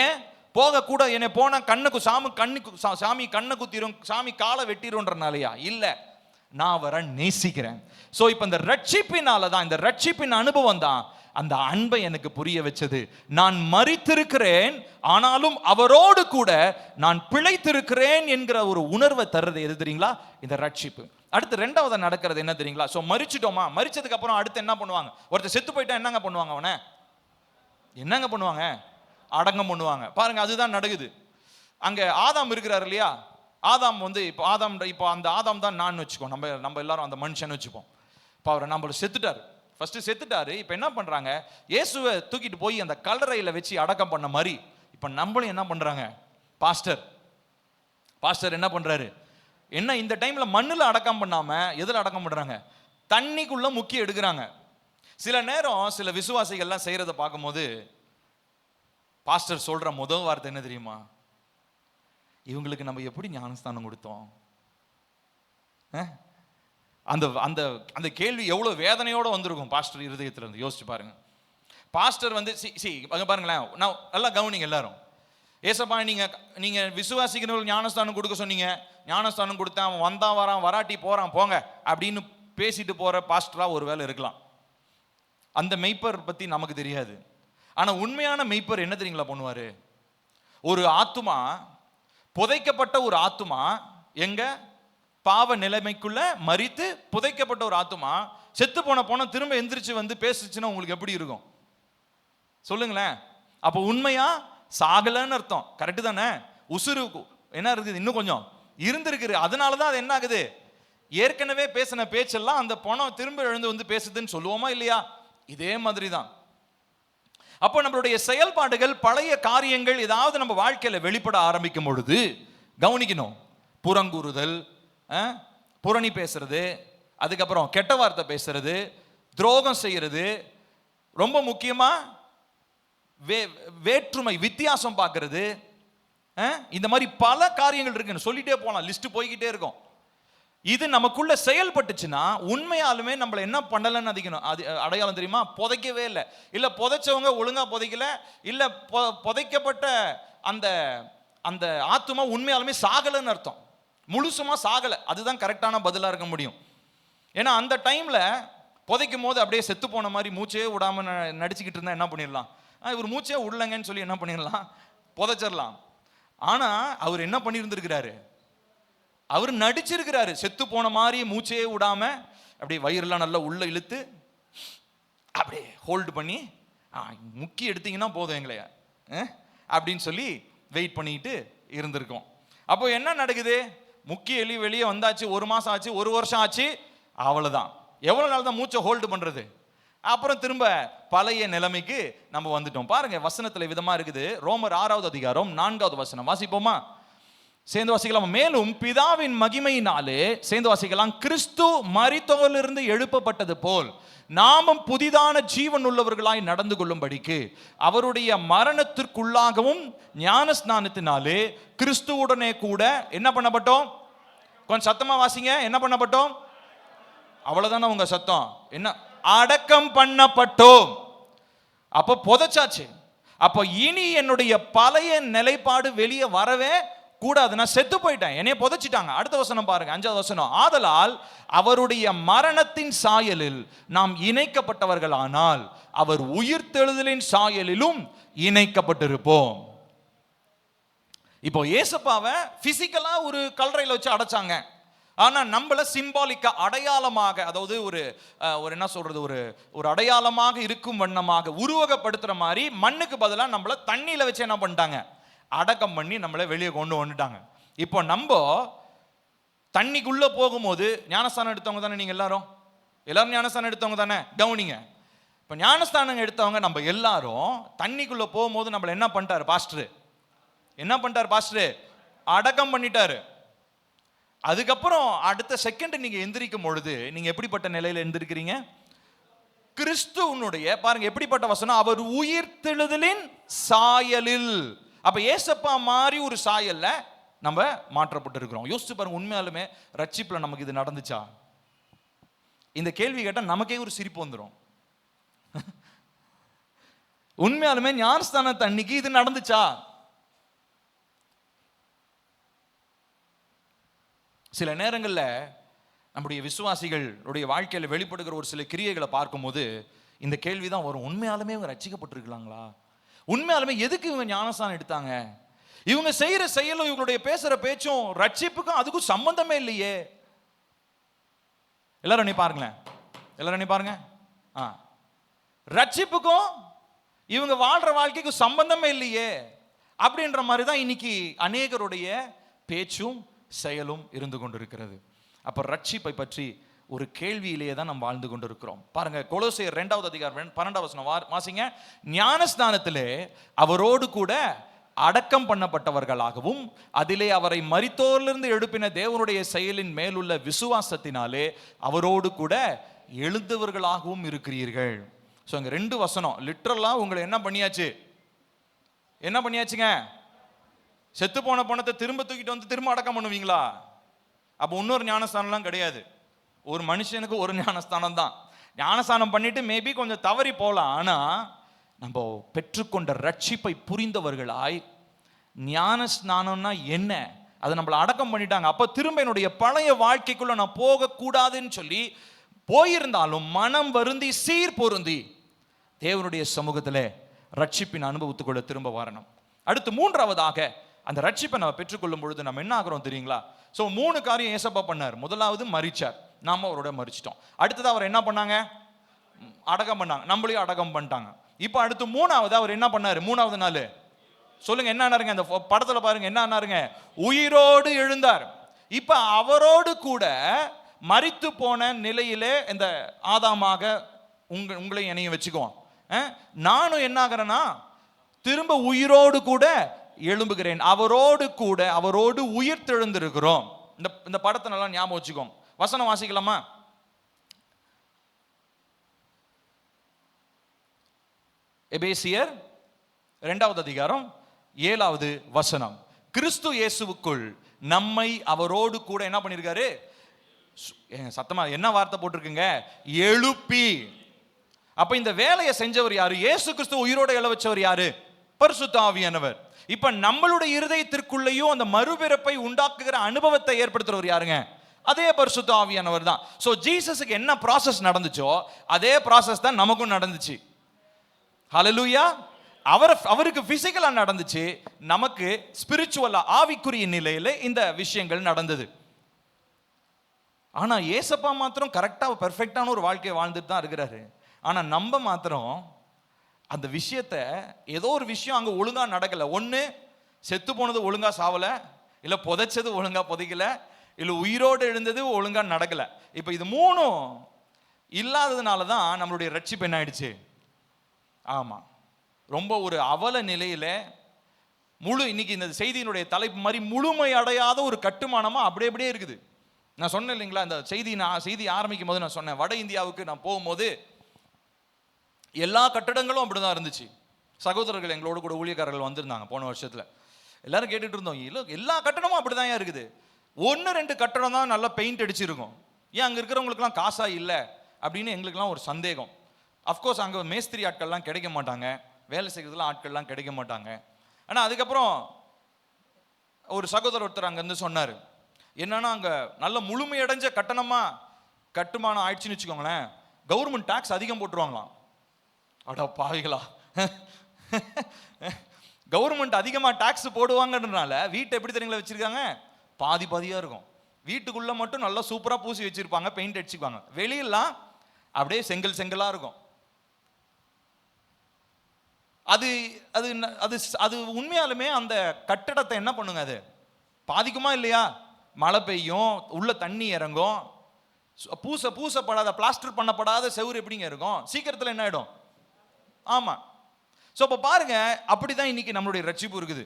ஏன் போகக்கூட, என்னை போனா சாமி கண்ணை குத்திரும், சாமி காலை வெட்டிரும்ன்றனாலயா? இல்ல, நான் அவரை நேசிக்கிறேன். ஸோ இப்போ இந்த ரட்சிப்பினால தான், இந்த ரட்சிப்பின் அனுபவம் தான் அந்த அன்பை எனக்கு புரிய வச்சது. நான் மரித்திருக்கிறேன், ஆனாலும் அவரோடு கூட நான் பிழைத்திருக்கிறேன் என்கிற ஒரு உணர்வை தர்றது எது தெரியுங்களா? இந்த ரட்சிப்பு. அடுத்து ரெண்டாவது நடக்கிறது என்ன தெரியுங்களா? ஸோ மரிச்சிட்டோமா, மரிச்சதுக்கு அப்புறம் அடுத்து என்ன பண்ணுவாங்க? ஒருத்தர் செத்து போயிட்டா என்னங்க பண்ணுவாங்க? அவனை என்னங்க பண்ணுவாங்க? அடங்கம் பண்ணுவாங்க. பாருங்க, அதுதான் நடக்குது. அங்க ஆதாம் இருக்கிறார் இல்லையா? ஆதாம் வந்து இப்போ அந்த ஆதாம் தான் நான் வச்சுக்கோ, நம்ம எல்லாரும் அந்த மனுஷன் வச்சுப்போம். இப்போ அவர் நம்மள செத்துட்டாரு, ஃபர்ஸ்ட் செத்துட்டாரு. இப்போ என்ன பண்றாங்க? இயேசுவை தூக்கிட்டு போய் அந்த கல்லறையில வச்சு அடக்கம் பண்ண மாதிரி இப்போ நம்மளும் என்ன பண்றாங்க? பாஸ்டர் என்ன பண்றாரு? என்ன இந்த டைம்ல மண்ணுல அடக்கம் பண்ணாம எதுல அடக்கம் பண்றாங்க? தண்ணிக்குள்ள முக்கி எடுக்கிறாங்க. சில நேரம் சில விசுவாசிகள்லாம் செய்யறதை பார்க்கும்போது பாஸ்டர் சொல்ற முதல் வார்த்தை என்ன தெரியுமா? இவங்களுக்கு நம்ம எப்படி ஞானஸ்தானம் கொடுத்தோம்? அந்த அந்த அந்த கேள்வி எவ்வளவு வேதனையோட வந்திருக்கும் பாஸ்டர் இருதயத்துல இருந்து. யோசிச்சு பாருங்க. பாஸ்டர் வந்து பாருங்களேன், நான் நல்லா கவனிங்க எல்லாரும். ஏசப்பா, நீங்க விசுவாசிக்கிறவங்களுக்கு ஞானஸ்தானம் கொடுக்க சொன்னீங்க, ஞானஸ்தானம் கொடுத்தேன், அவன் வந்தா வரான், வராட்டி போறான், போங்க அப்படின்னு பேசிட்டு போற பாஸ்டரா ஒரு வேலை இருக்கலாம். அந்த மெய்ப்பர் பத்தி நமக்கு தெரியாது. ஆனா உண்மையான மெய்ப்பர் என்ன தெரியுங்களா பண்ணுவாரு? ஒரு ஆத்துமா, புதைக்கப்பட்ட ஒரு ஆத்துமா, எங்க பாவ நிலைமைக்குள்ள மரித்து புதைக்கப்பட்ட ஒரு ஆத்துமா செத்து போன திரும்ப எந்திரிச்சு வந்து பேசுச்சுன்னா உங்களுக்கு எப்படி இருக்கும் சொல்லுங்களேன்? அப்போ உண்மையா சாகலன்னு அர்த்தம். கரெக்டு தானே? உசுறு என்ன இருக்குது? இன்னும் கொஞ்சம் இருந்திருக்கு. அதனாலதான் அது என்ன ஆகுது? ஏற்கனவே பேசின பேச்செல்லாம் அந்த பணம் திரும்ப எழுந்து வந்து பேசுதுன்னு சொல்லுவோமா இல்லையா? இதே மாதிரி தான். அப்போ நம்மளுடைய செயல்பாடுகள், பழைய காரியங்கள் ஏதாவது நம்ம வாழ்க்கையில வெளிப்பட ஆரம்பிக்கும் பொழுது கவனிக்கணும். புறங்கூறுதல், புரணி பேசுறது, அதுக்கப்புறம் கெட்ட வார்த்தை பேசுறது, துரோகம் செய்யறது, ரொம்ப முக்கியமா வேற்றுமை வித்தியாசம் பார்க்கறது, இந்த மாதிரி பல காரியங்கள் இருக்குன்னு சொல்லிட்டே போலாம், லிஸ்ட் போய்கிட்டே இருக்கும். இது நமக்குள்ள செயல்பட்டுச்சுன்னா உண்மையாலுமே நம்மள என்ன பண்ணலன்னு அது அடையாளம் தெரியுமா? புதைக்கவே இல்லை, இல்ல புதைச்சவங்க ஒழுங்கா புதைக்கல, இல்ல புதைக்கப்பட்ட அந்த அந்த ஆத்துமா உண்மையாலுமே சாகலன்னு அர்த்தம். முழுசுமா சாகல, அதுதான் கரெக்டான பதிலா இருக்க முடியும். ஏன்னா அந்த டைம்ல புதைக்கும் போது அப்படியே செத்து போன மாதிரி மூச்சே விடாம நடிச்சுக்கிட்டு இருந்தா என்ன பண்ணிடலாம்? இவர் மூச்சே விடலங்கன்னு சொல்லி என்ன பண்ணிடலாம்? புதைச்சிடலாம். ஆனா அவர் என்ன பண்ணியிருந்திருக்கிறாரு? அவர் நடிச்சிருக்கிறாரு. செத்து போன மாதிரி மூச்சே விடாம அப்படியே வயிறுலாம் நல்லா உள்ள இழுத்து அப்படியே ஹோல்டு பண்ணி முக்கி எடுத்தீங்கன்னா போதும் எங்களைய அப்படின்னு சொல்லி வெயிட் பண்ணிட்டு இருந்திருக்கோம். அப்போ என்ன நடக்குது? முக்கி வெளியே வந்தாச்சு, 1 மாசம் ஆச்சு, 1 வருஷம் ஆச்சு, அவ்வளவுதான். எவ்வளவு நாள் தான் மூச்சை ஹோல்டு பண்றது? அப்புறம் திரும்ப பழைய நிலைமைக்கு நம்ம வந்துட்டோம். பாருங்க, வசனத்துல விதமா இருக்குது. ரோமர் 6வது அதிகாரம் 4வது வசனம் வாசிப்போமா? சேர்ந்து வாசிக்கலாம். மேலும் பிதாவின் மகிமையினாலே, சேர்ந்து வாசிக்கலாம், கிறிஸ்து மரித்தோரிலிருந்து எழுப்பப்பட்டது போல் நாமும் புதிதான ஜீவன் உள்ளவர்களாய் நடந்து கொள்ளும்படிக்கு அவருடைய மரணத்திற்குள்ளாகவும் ஞான ஸ்நானத்தினாலே கிறிஸ்துவுடனே கூட என்ன பண்ணப்பட்டோம்? கொஞ்சம் சத்தமா வாசிங்க. என்ன பண்ணப்பட்டோம்? அவ்வளவுதானே உங்க சத்தம்? என்ன? அடக்கம் பண்ணப்பட்டோம். அப்ப புதைச்சாச்சு. அப்ப இனி என்னுடைய பழைய நிலைப்பாடு வெளியே வரவே கூடாது. நான் செத்து போயிட்டேன், என்னைய புதைச்சிட்டாங்க. அடுத்த வசனம் பாருங்க, 5வது வசனம். ஆதலால் அவருடைய மரணத்தின் சாயலில் நாம் இணைக்கப்பட்டவர்களானால் அவர் உயிர்த்தெழுதலின் சாயலிலும் இணைக்கப்பட்டிருப்போம். இப்போ ஏசப்பாவை பிசிக்கலா ஒரு கல்லறையில வச்சு அடைச்சாங்க. ஆனா நம்மள சிம்பாலிக்கா, அடையாளமாக, அதாவது ஒரு என்ன சொல்றது, ஒரு அடையாளமாக இருக்கும் வண்ணமாக உருவகப்படுத்துற மாதிரி மண்ணுக்கு பதிலாக நம்மள தண்ணியில வச்சு என்ன பண்ணிட்டாங்க? அடக்கம் பண்ணி நம்மளை வெளியே கொண்டு வந்துட்டாங்க. இப்போ நம்ம தண்ணிக்குள்ள போகும்போது ஞானஸ்தானம் எடுத்தவங்க தானே நீங்க எல்லாரும் ஞானஸ்தானம் எடுத்தவங்க தானே? கவனிங்க. இப்போ ஞானஸ்தானம் எடுத்தவங்க நம்ம எல்லாரும் தண்ணிக்குள்ள போகும்போது நம்மள என்ன பண்ணிட்டாரு பாஸ்டர்? என்ன பண்ணிட்டாரு பாஸ்டர்? அடக்கம் பண்ணிட்டாரு. அதுக்கப்புறம் அடுத்த செகண்ட் நீங்க எந்திரிக்கும் பொழுது நீங்க எப்படிப்பட்ட நிலையில எந்திரிக்கிறீங்க? கிறிஸ்துவனுடைய, பாருங்க எப்படிப்பட்ட வசனம், அவர் உயிர்த்தெழுதலின் சாயலில். அப்ப ஏசப்பா மாதிரி ஒரு சாயல்ல நம்ம மாற்றப்பட்டு இருக்கிறோம். யோசிச்சு பாருங்க, உண்மையாலுமே ரட்சிப்புல நமக்கு இது நடந்துச்சா? இந்த கேள்வி கேட்டா நமக்கே ஒரு சிரிப்பு வந்துடும். உண்மையாலுமே ஞானஸ்தானத்து அன்னைக்கு இது நடந்துச்சா? சில நேரங்களில் நம்முடைய விசுவாசிகளுடைய வாழ்க்கையில் வெளிப்படுகிற ஒரு சில கிரியைகளை பார்க்கும்போது இந்த கேள்விதான் வரும். உண்மையாலுமே இவங்க ரட்சிக்கப்பட்டிருக்கலாங்களா? உண்மையாலுமே எதுக்கு இவங்க ஞானஸ்தானம் எடுத்தாங்க? இவங்க செய்யற செயலும் இவங்களுடைய பேசுற பேச்சும் ரட்சிப்புக்கும் அதுக்கும் சம்பந்தமே இல்லையே. எல்லாரும் நீ பாருங்களேன், எல்லாரும் நீ பாருங்க. ரட்சிப்புக்கும் இவங்க வாழ்ற வாழ்க்கைக்கும் சம்பந்தமே இல்லையே அப்படின்ற மாதிரி தான் இன்னைக்கு அநேகருடைய பேச்சும் செயலும் இருந்து கொண்டிருக்கிறது. அப்ப ரட்சிப்பை பற்றி ஒரு கேள்வியிலேயே தான் நம்ம வாழ்ந்து கொண்டிருக்கிறோம். பாருங்க, கொலோசியர் 2வது அதிகாரம் 12வது வசனம் வாசிங்க. ஞானஸ்நானத்திலே அவரோடு கூட அடக்கம் பண்ணப்பட்டவர்களாகவும் அதிலே அவரை மரித்தோரிலிருந்து எழுப்பின தேவனுடைய செயலின் மேலுள்ள விசுவாசத்தினாலே அவரோடு கூட எழுந்தவர்களாகவும் இருக்கிறீர்கள். ஸோ இங்கே 2 வசனம் லிட்டரலா உங்களை என்ன பண்ணியாச்சுங்க? செத்து போன பணத்தை திரும்ப தூக்கிட்டு வந்து திரும்ப அடக்கம் பண்ணுவீங்களா? அப்போ இன்னொரு ஞானஸ்தானம்லாம் கிடையாது. ஒரு மனுஷனுக்கு ஒரு ஞானஸ்தானம் தான். ஞானஸ்தானம் பண்ணிட்டு மேபி கொஞ்சம் தவறி போகலாம். ஆனால் நம்ம பெற்றுக்கொண்ட ரட்சிப்பை புரிந்தவர்களாய் ஞானஸ்நானம்னா என்ன, அதை நம்மளை அடக்கம் பண்ணிட்டாங்க. அப்போ திரும்ப என்னுடைய பழைய வாழ்க்கைக்குள்ள நான் போகக்கூடாதுன்னு சொல்லி போயிருந்தாலும் மனம் வருந்தி சீர் பொருந்தி தேவனுடைய சமூகத்தில் ரட்சிப்பின் அனுபவத்துக்குள்ள திரும்ப வரணும். அடுத்து 3வதாக அந்த ரட்சிப்பை நம்ம பெற்றுக்கொள்ளும் பொழுது நம்ம என்ன ஆகிறோம் தெரியுங்களா? ஸோ 3 காரியம் ஏசப்பா பண்ணார். முதலாவது மரிச்சார், நாம அவரோட மரிச்சிட்டோம். அடுத்தது அவர் என்ன பண்ணாங்க? அடக்கம் பண்ணாங்க, நம்மளையும் அடக்கம் பண்ணிட்டாங்க. இப்போ அடுத்து 3வது அவர் என்ன பண்ணாரு? 3வது நாள் சொல்லுங்க, என்ன ஆனாருங்க? அந்த படத்துல பாருங்க, என்ன ஆனாருங்க? உயிரோடு எழுந்தார். இப்ப அவரோடு கூட மரித்து போன நிலையிலே இந்த ஆதாமாக உங்களை என்னையும் வச்சுக்குவோம். நானும் என்ன ஆகிறேன்னா திரும்ப உயிரோடு கூட எழும்புகிறேன். அவரோடு உயிர் தெழுந்திருக்கிறோம். இந்த படத்தை நல்லா ஞாபகம் வச்சுக்கோங்க. வசனம் வாசிக்கலாமா? எபேசியர் 2வது அதிகாரம் 7வது வசனம். கிறிஸ்து இயேசுவுக்குள் நம்மை அவரோடு கூட என்ன பண்ணிருக்காரு? சத்தமா என்ன வார்த்தை போட்டிருக்குங்க? எழுப்பி. அப்ப இந்த வேலையை செஞ்சவர் யாரு? இயேசு கிறிஸ்து உயிரோட எழ வச்சவர் யாரு? பரிசுத்த ஆவியானவர். இப்ப நம்மளுடைய இருதயத்திற்குள்ளேயும் அந்த மறுபிறப்பை உண்டாக்குகிற அனுபவத்தை ஏற்படுத்துறவர் யாருங்க? அதே பரிசுத்த ஆவியானவர் தான். சோ ஜீசஸுக்கு என்ன ப்ராசஸ் நடந்துச்சோ அதே ப்ராசஸ் தான் நமக்கும் நடந்துச்சு. ஹல்லேலூயா. அவருக்கு பிசிக்கலா நடந்துச்சு, நமக்கு ஸ்பிரிச்சுவலா ஆவிக்குரிய நிலையில இந்த விஷயங்கள் நடந்தது. ஆனா ஏசப்பா மாத்திரம் கரெக்டா பெர்ஃபெக்டான ஒரு வாழ்க்கையை வாழ்ந்துட்டு தான் இருக்கிறாரு. ஆனா நம்ம மாத்திரம் அந்த விஷயத்த ஏதோ ஒரு விஷயம் அங்க ஒழுங்கா நடக்கல. ஒண்ணு செத்து போனது ஒழுங்கா சாவல, இல்ல புதைச்சது ஒழுங்கா புதைக்கல, இல்ல உயிரோடு எழுந்தது ஒழுங்கா நடக்கல. இப்ப இது 3 இல்லாததுனால தான் நம்மளுடைய ரட்சிப்பு என்ன ஆயிடுச்சு? ஆமா, ரொம்ப ஒரு அவல நிலையில இன்னைக்கு இந்த செய்தியினுடைய தலைப்பு மாதிரி முழுமை அடையாத ஒரு கட்டுமானமா அப்படியே இருக்குது. நான் சொன்னேன் இல்லைங்களா, இந்த செய்தி ஆரம்பிக்கும் போது நான் சொன்னேன், வட இந்தியாவுக்கு நான் போகும்போது எல்லா கட்டடங்களும் அப்படிதான் இருந்துச்சு. சகோதரர்கள் எங்களோட கூட ஊழியக்காரர்கள் வந்திருந்தாங்க போன வருஷத்துல. எல்லாரும் கேட்டுட்டு இருந்தோம், இல்லை எல்லா கட்டடமும் அப்படிதான் இருக்குது, 1-2 கட்டடம் தான் நல்லா பெயிண்ட் அடிச்சிருக்கும், ஏன் அங்க இருக்கிறவங்களுக்குலாம் காசா இல்லை அப்படின்னு எங்களுக்குலாம் ஒரு சந்தேகம். அஃப்கோர்ஸ் அங்கே மேஸ்திரி ஆட்கள்லாம் கிடைக்க மாட்டாங்க, வேலை செய்கிறதுலாம் ஆட்கள்லாம் கிடைக்க மாட்டாங்க. ஆனால் அதுக்கப்புறம் ஒரு சகோதரர் ஒருத்தர் அங்கேருந்து சொன்னார், என்னன்னா அங்கே நல்ல முழுமையடைஞ்ச கட்டுமானம் ஆயிடுச்சுன்னு வச்சுக்கோங்களேன், கவர்மெண்ட் டாக்ஸ் அதிகம் போட்டுருவாங்களாம். அடா பாவிகளா, கவர்மெண்ட் அதிகமாக டாக்ஸ் போடுவாங்கன்றனால வீட்டை எப்படி தெரியுங்களா வச்சிருக்காங்க? பாதியா இருக்கும். வீட்டுக்குள்ள மட்டும் நல்லா சூப்பரா பூசி வச்சிருப்பாங்க, பெயிண்ட் அடிச்சுக்குவாங்க, வெளியெல்லாம் அப்படியே செங்கலா இருக்கும். அது அது அது அது உண்மையாலுமே அந்த கட்டடத்தை என்ன பண்ணுங்க? அது பாதிக்குமா இல்லையா? மழை பெய்யும், உள்ள தண்ணி இறங்கும், பூசப்படாத பிளாஸ்டர் பண்ணப்படாத செவுரு எப்படிங்க இருக்கும்? சீக்கிரத்தில் என்ன ஆயிடும்? ஆமா. சோ அப்ப பாருங்க, அப்படிதான் இன்னைக்கு நம்மளுடைய ரட்சிப்பு இருக்குது,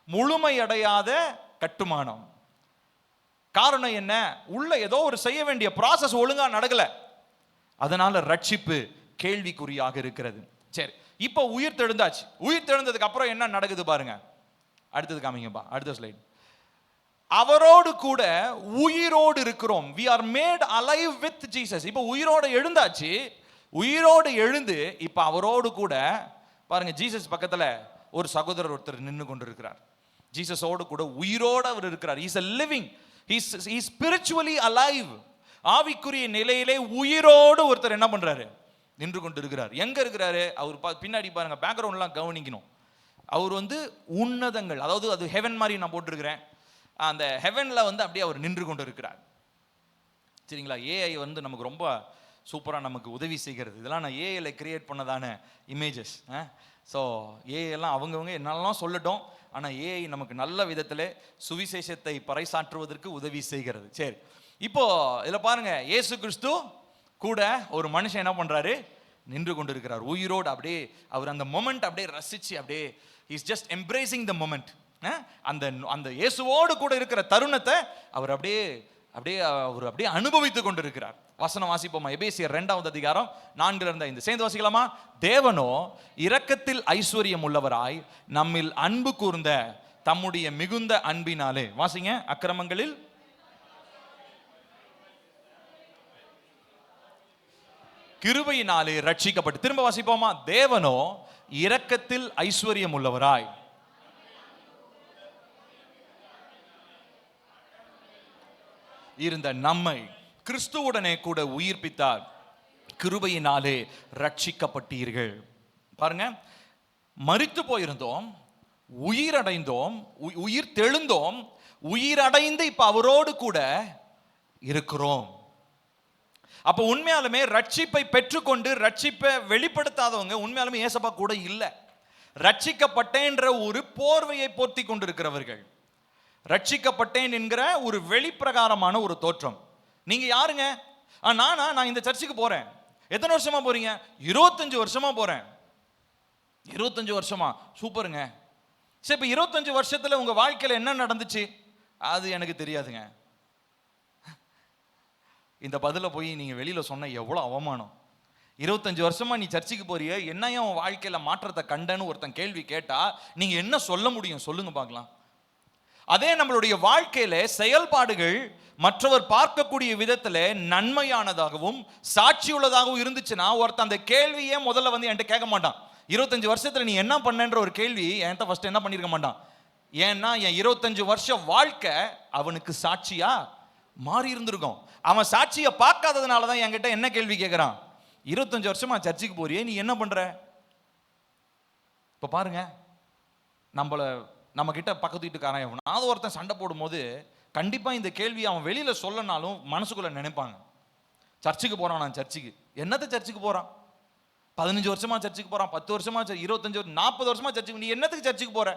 முழுமை அடையாத கட்டுமானம். காரணம் என்ன? உள்ள ஏதோ ஒரு செய்ய வேண்டிய ப்ராசஸ் ஒழுங்கா நடக்கல, அதனால ரட்சிப்பு கேள்விக்குறியாக இருக்கிறது. சரி, இப்போ உயிர் தெழுந்தாச்சு. உயிர் தெழுந்ததுக்கு அப்புறம் என்ன நடக்குது பாருங்க. அடுத்தது காமிங்கப்பா, அடுத்த ஸ்லைட். அவரோடு கூட உயிரோடு இருக்கிறோம். we are made alive with Jesus. இப்போ உயிரோடு எழுந்தாச்சு, உயிரோடு எழுந்து இப்ப அவரோடு கூட பாருங்க, ஜீசஸ் பக்கத்துல ஒரு சகோதரர் ஒருத்தர் நின்று கொண்டு இருக்கிறார். ஜீசஸோடு கூட உயிரோடு அவர் இருக்கிறார். Is a living, he is spiritually alive. ஆவிக்குரிய நிலையிலே உயிரோடு ஒருத்தர் என்ன பண்றாரு, நின்று கொண்டு இருக்கிறார். எங்க இருக்கிறாரு அவர்? பின்னாடி பாருங்க, பேக்ரவுண்ட்லாம் கவனிக்கணும். அவர் உன்னதங்கள், அதாவது அது ஹெவன் மாதிரி நான் போட்டிருக்கிறேன். அந்த ஹெவன்ல அப்படியே அவர் நின்று கொண்டு இருக்கிறார். சரிங்களா? ஏஐ நமக்கு ரொம்ப சூப்பராக நமக்கு உதவி செய்கிறது. இதெல்லாம் நான் ஏஐல கிரியேட் பண்ணதான இமேஜஸ். ஸோ ஏஐலாம் அவங்கவுங்க என்னெல்லாம் சொல்லட்டும், ஆனால் ஏஐ நமக்கு நல்ல விதத்தில் சுவிசேஷத்தை பறைசாற்றுவதற்கு உதவி செய்கிறது. சரி, இப்போ இதில் பாருங்க, இயேசு கிறிஸ்து கூட ஒரு மனுஷன் என்ன பண்றாரு, நின்று கொண்டு இருக்கிறார் உயிரோடு. அப்படியே அவர் அந்த மொமெண்ட் அப்படியே ரசிச்சு, அப்படியே is just embracing the moment. அந்த அந்த இயேசுவோடு கூட இருக்கிற தருணத்தை அவர் அப்படியே அப்படியே அவர் அப்படியே அனுபவித்துக் கொண்டிருக்கிறார். வசனம் வாசிப்போமா? எபேசியர் 2வது அதிகாரம் 4-5 சேர்ந்து வாசிக்கலாமா? தேவனோ இரக்கத்தில் ஐஸ்வர்யம் உள்ளவராய் நம்மில் அன்பு கூர்ந்த தம்முடைய மிகுந்த அன்பினாலே, வாசிங்க, அக்கிரமங்களில் கிருபையினாலே ரட்சிக்கப்பட்டு. திரும்ப வாசிப்போமா? தேவனோ இரக்கத்தில் ஐஸ்வர்யம் உள்ளவராய் இருந்த நம்மை கிறிஸ்துவுடனே கூட உயிர்ப்பித்தார், கிருபையினாலே ரட்சிக்கப்பட்டீர்கள். பாருங்க, மரித்து போயிருந்தோம், உயிரடைந்தோம், உயிர் தெழுந்தோம், உயிரடைந்து இப்ப அவரோடு கூட இருக்கிறோம். அப்ப உண்மையாலுமே ரட்சிப்பை பெற்றுக்கொண்டு ரட்சிப்பை வெளிப்படுத்தாதவங்க உண்மையாலுமே ஏசப்பா கூட இல்லை. ரட்சிக்கப்பட்டேன்ற ஒரு போர்வையை போர்த்தி கொண்டிருக்கிறவர்கள், ரட்சிக்கப்பட்டேன் என்கிற ஒரு வெளிப்பிரகாரமான ஒரு தோற்றம். நீங்க யாருங்க? நான் இந்த சர்ச்சுக்கு போறேன். எத்தனை வருஷமா போறீங்க? 25 வருஷமா போறேன். 25 வருஷமா? சூப்பருங்க. சரி, இப்ப 25 வருஷத்துல உங்க வாழ்க்கையில என்ன நடந்துச்சு? அது எனக்கு தெரியாதுங்க. இந்த பதில போய் நீங்க வெளியில சொன்ன எவ்வளவு அவமானம். 25 வருஷமா நீ சர்ச்சுக்கு போறிய, என்னையா உன் வாழ்க்கையில மாற்றத்தை கண்டன்னு ஒருத்தன் கேள்வி கேட்டா நீங்க என்ன சொல்ல முடியும்? சொல்லுங்க பார்க்கலாம். அதே நம்மளுடைய வாழ்க்கையில செயல்பாடுகள் மற்றவர் பார்க்கக்கூடிய விதத்துல நன்மையானதாகவும் சாட்சியுள்ளதாகவும் இருந்துச்சுன்னா ஒருத்தன் அந்த கேள்வியே முதல்ல என்கிட்ட கேட்க மாட்டான். 25 வருஷத்துல நீ என்ன பண்ணன்ற ஒரு கேள்வி என்கிட்ட ஃபர்ஸ்ட் என்ன பண்ணிருக்க மாட்டான். ஏன்னா என் 25 வருஷம் வாழ்க்கை அவனுக்கு சாட்சியா மாறி இருந்திருக்கும். அவன் சாட்சியை பார்க்காததுனாலதான் என்கிட்ட என்ன கேள்வி கேட்கிறான், 25 வருஷமா சர்ச்சுக்கு போறியே, நீ என்ன பண்ற? இப்ப பாருங்க, நம்ம கிட்ட பக்கத்து வீட்டுக்காரன் எவனாவது ஒருத்தன் சண்டை போடும் போது கண்டிப்பா இந்த கேள்வி அவன் வெளியில சொல்லனாலும் மனசுக்குள்ள நினைப்பாங்க, சர்ச்சுக்கு போறான், நான் சர்ச்சுக்கு என்னத்த சர்ச்சுக்கு போறான்? 15 வருஷமா சர்ச்சுக்கு போறான், 10 வருஷமா, 25 40 வருஷமா சர்ச்சுக்கு, நீ என்னத்துக்கு சர்ச்சுக்கு போற?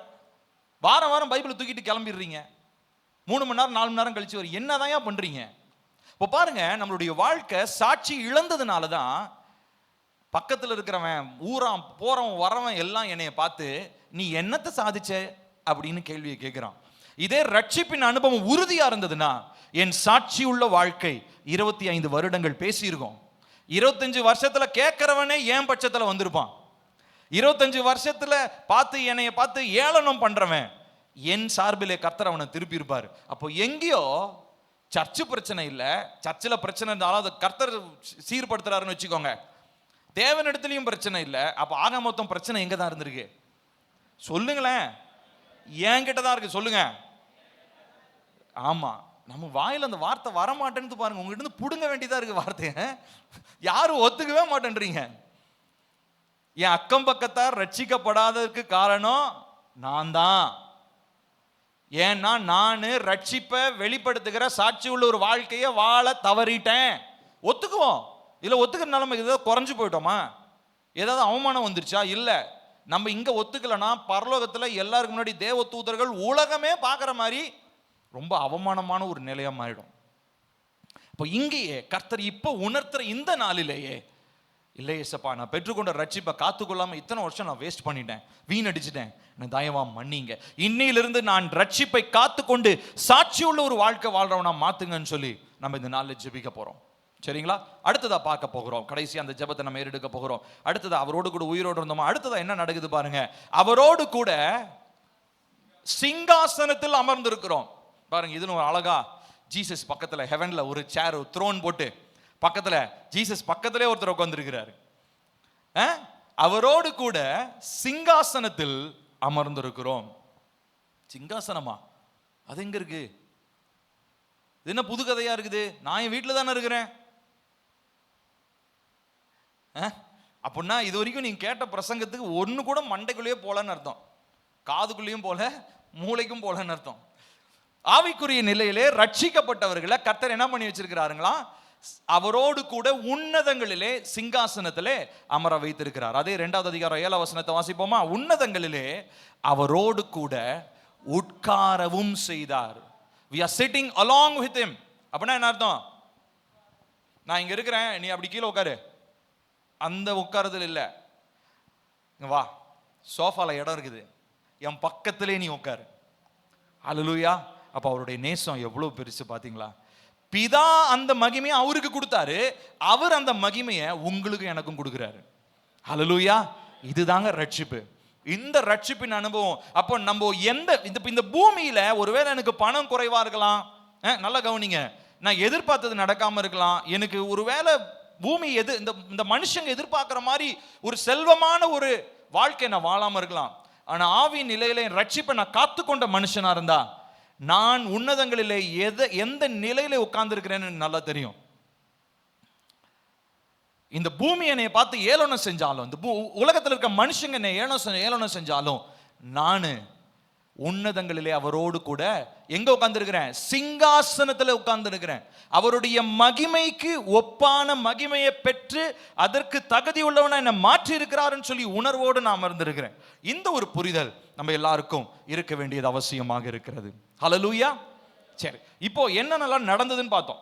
வாரம் வாரம் பைபிளை தூக்கிட்டு கிளம்பிடுறீங்க, 3 மணி நேரம் 4 மணி நேரம் கழிச்சு வரும், என்னதான் பண்றீங்க? இப்போ பாருங்க, நம்மளுடைய வாழ்க்கை சாட்சி இழந்ததுனாலதான் பக்கத்தில் இருக்கிறவன் ஊரான் போறவன் வரவன் எல்லாம் என்னைய பார்த்து நீ என்னத்தை சாதிச்ச அப்படின்னு கேள்வியை கேட்கிறான். இதே ரட்சிப்பின் அனுபவம் உறுதியா இருந்ததுன்னா என் சாட்சி உள்ள வாழ்க்கை 25 வருடங்கள் பேசியிருக்கோம். 25 வருஷத்துல கேட்கிறவனே ஏன் பட்சத்துல வந்திருப்பான். 25 வருஷத்துல பார்த்து என்னைய பார்த்து ஏளனம் பண்றவன் என் சார்பிலே கர்த்தர் அவனை திருப்பி இருப்பாரு. அப்போ எங்கேயோ சர்ச்சு பிரச்சனை இல்ல, சர்ச்சில் பிரச்சனை இருந்தாலும் அதை கர்த்தர் சீர்படுத்துறாருன்னு வச்சுக்கோங்க. தேவனிடத்துலயும் பிரச்சனை இல்லை. அப்ப ஆக மொத்தம் பிரச்சனை எங்க தான் இருந்திருக்கு? சொல்லுங்களேன், என்கிட்ட தான் இருக்கு. சொல்லுங்க. ஆமா, நம்ம வாயில அந்த வார்த்தை வரமாட்டேன்னு பாருங்க, உங்ககிட்ட இருந்து புடுங்க வேண்டியதா இருக்கு வார்த்தையை. யாரும் ஒத்துக்கவே மாட்டேன்றீங்க. என் அக்கம் பக்கத்தார் ரட்சிக்கப்படாததுக்கு காரணம் நான் தான். ஏன்னா நான் ரட்சிப்பை வெளிப்படுத்துகிற சாட்சி உள்ள ஒரு வாழ்க்கையை வாழ தவறிட்டேன். ஒத்துக்குவோம். இல்ல ஒத்துக்கிற நிலைமை ஏதாவது குறைஞ்சு போயிட்டோமா? ஏதாவது அவமானம் வந்துருச்சா? இல்ல. நம்ம இங்க ஒத்துக்கலன்னா பரலோகத்துல எல்லாருக்கு முன்னாடி தேவ தூதர்கள் உலகமே பார்க்குற மாதிரி ரொம்ப அவமானமான ஒரு நிலையா மாறிடும். இப்போ இங்கேயே கர்த்தர் இப்போ உணர்த்துற இந்த நாளிலேயே, இல்லை ஏசப்பா, நான் பெற்றுக்கொண்ட ரட்சிப்பை காத்துக்கொள்ளாம இத்தனை வருஷம் நான் வேஸ்ட் பண்ணிட்டேன், வீணடிச்சிட்டேன், எனக்கு தயவா மன்னிங்க. இன்னையிலிருந்து நான் ரட்சிப்பை காத்துக்கொண்டு சாட்சி உள்ள ஒரு வாழ்க்கை வாழ்றவனா மாத்துங்கன்னு சொல்லி நம்ம இந்த நாளில் ஜெபிக்க போறோம். சரிங்களா? அடுத்ததா பார்க்க போகிறோம். கடைசி அந்த ஜெபத்தை நம்ம ஏறெடுக்க போகிறோம். அடுத்ததா அவரோடு கூட உயிரோடு இருந்தோமா? அடுத்ததா என்ன நடக்குது பாருங்க. அவரோடு கூட சிங்காசனத்தில் அமர்ந்திருக்கிறோம். பாருங்க, இது ஒரு அழகா ஜீசஸ் பக்கத்துல ஹெவன்ல ஒரு சேர், ஒரு த்ரோன் போட்டு பக்கத்துல ஜீசஸ் பக்கத்திலே ஒருத்தர் உட்கார்ந்திருக்கிறாரு. அவரோடு கூட சிங்காசனத்தில் அமர்ந்திருக்கிறோம். சிங்காசனமா? அது எங்க இருக்கு? இது என்ன புது கதையா இருக்குது? நான் என் வீட்டில் தானே இருக்கிறேன். அப்படின்னா இது வரைக்கும் நீங்க கேட்ட பிரசங்கத்துக்கு ஒண்ணு கூட மண்டைக்குள்ளேயே போலன்னு அர்த்தம், காதுக்குள்ளேயும் போல, மூளைக்கும் போலன்னு அர்த்தம். ஆவிக்குரிய நிலையிலே ரட்சிக்கப்பட்டவர்களை கர்த்தர் என்ன பண்ணி வச்சிருக்கிறாருங்களா? அவரோடு கூட உன்னதங்களிலே சிங்காசனத்திலே அமர வைத்திருக்கிறார். அதே 2வது அதிகாரம் 7வது வசனத்தை வாசிப்போமா? உன்னதங்களிலே அவரோடு கூட உட்காரவும் செய்தார். We are sitting along with him. அப்படின்னா என்ன அர்த்தம்? நான் இங்க இருக்கிறேன், நீ அப்படி கீழே உட்காரு, அந்த உட்காருதல் இல்லை. வா, சோஃபால இடம் இருக்குது, என் பக்கத்திலே நீ உட்காரு. அல்லேலூயா. அப்ப அவருடைய நேசம் எவ்வளவு பெருசு பாத்தீங்களா? பிதா அந்த மகிமையை அவருக்கு கொடுத்தாரு, அவர் அந்த மகிமையை உங்களுக்கு எனக்கும் கொடுக்கிறாரு. அல்லேலூயா. இதுதாங்க ரட்சிப்பு. இந்த ரட்சிப்பின் அனுபவம். அப்போ நம்ம இந்த பூமியில ஒருவேளை எனக்கு பணம் குறைவா இருக்கலாம், நல்லா கவனிங்க, நான் எதிர்பார்த்தது நடக்காம இருக்கலாம், எனக்கு ஒருவேளை பூமி இந்த மனுஷங்க எதிர்பார்க்கிற மாதிரி ஒரு செல்வமான ஒரு வாழ்க்கை நான் வாழாம இருக்கலாம். ஆனா ஆவியின் நிலையில ரட்சிப்பை நான் காத்துக்கொண்ட மனுஷனா இருந்தா நான் உன்னதங்களிலே எந்த நிலையில உட்கார்ந்து இருக்கிறேன்னு நல்லா தெரியும். இந்த பூமி என்னை பார்த்து ஏளனம் செஞ்சாலும், இந்த உலகத்தில் இருக்க மனுஷங்க என்னை ஏளனம் செஞ்சாலும், நானு உன்னதங்களிலே அவரோடு கூட எங்க உட்கார்ந்து இருக்கிறேன்? சிங்காசனத்தில் உட்கார்ந்து இருக்கிறேன். அவருடைய மகிமைக்கு ஒப்பான மகிமையை பெற்று அதற்கு தகுதி உள்ளவனா என்னை மாற்றி இருக்கிறாருன்னு சொல்லி உணர்வோடு நான் அமர்ந்திருக்கிறேன். இந்த ஒரு புரிதல் நம்ம எல்லாருக்கும் இருக்க வேண்டியது அவசியமாக இருக்கிறது. ஹல்லேலூயா. சரி, இப்போ என்னென்னலாம் நடந்ததுன்னு பார்த்தோம்.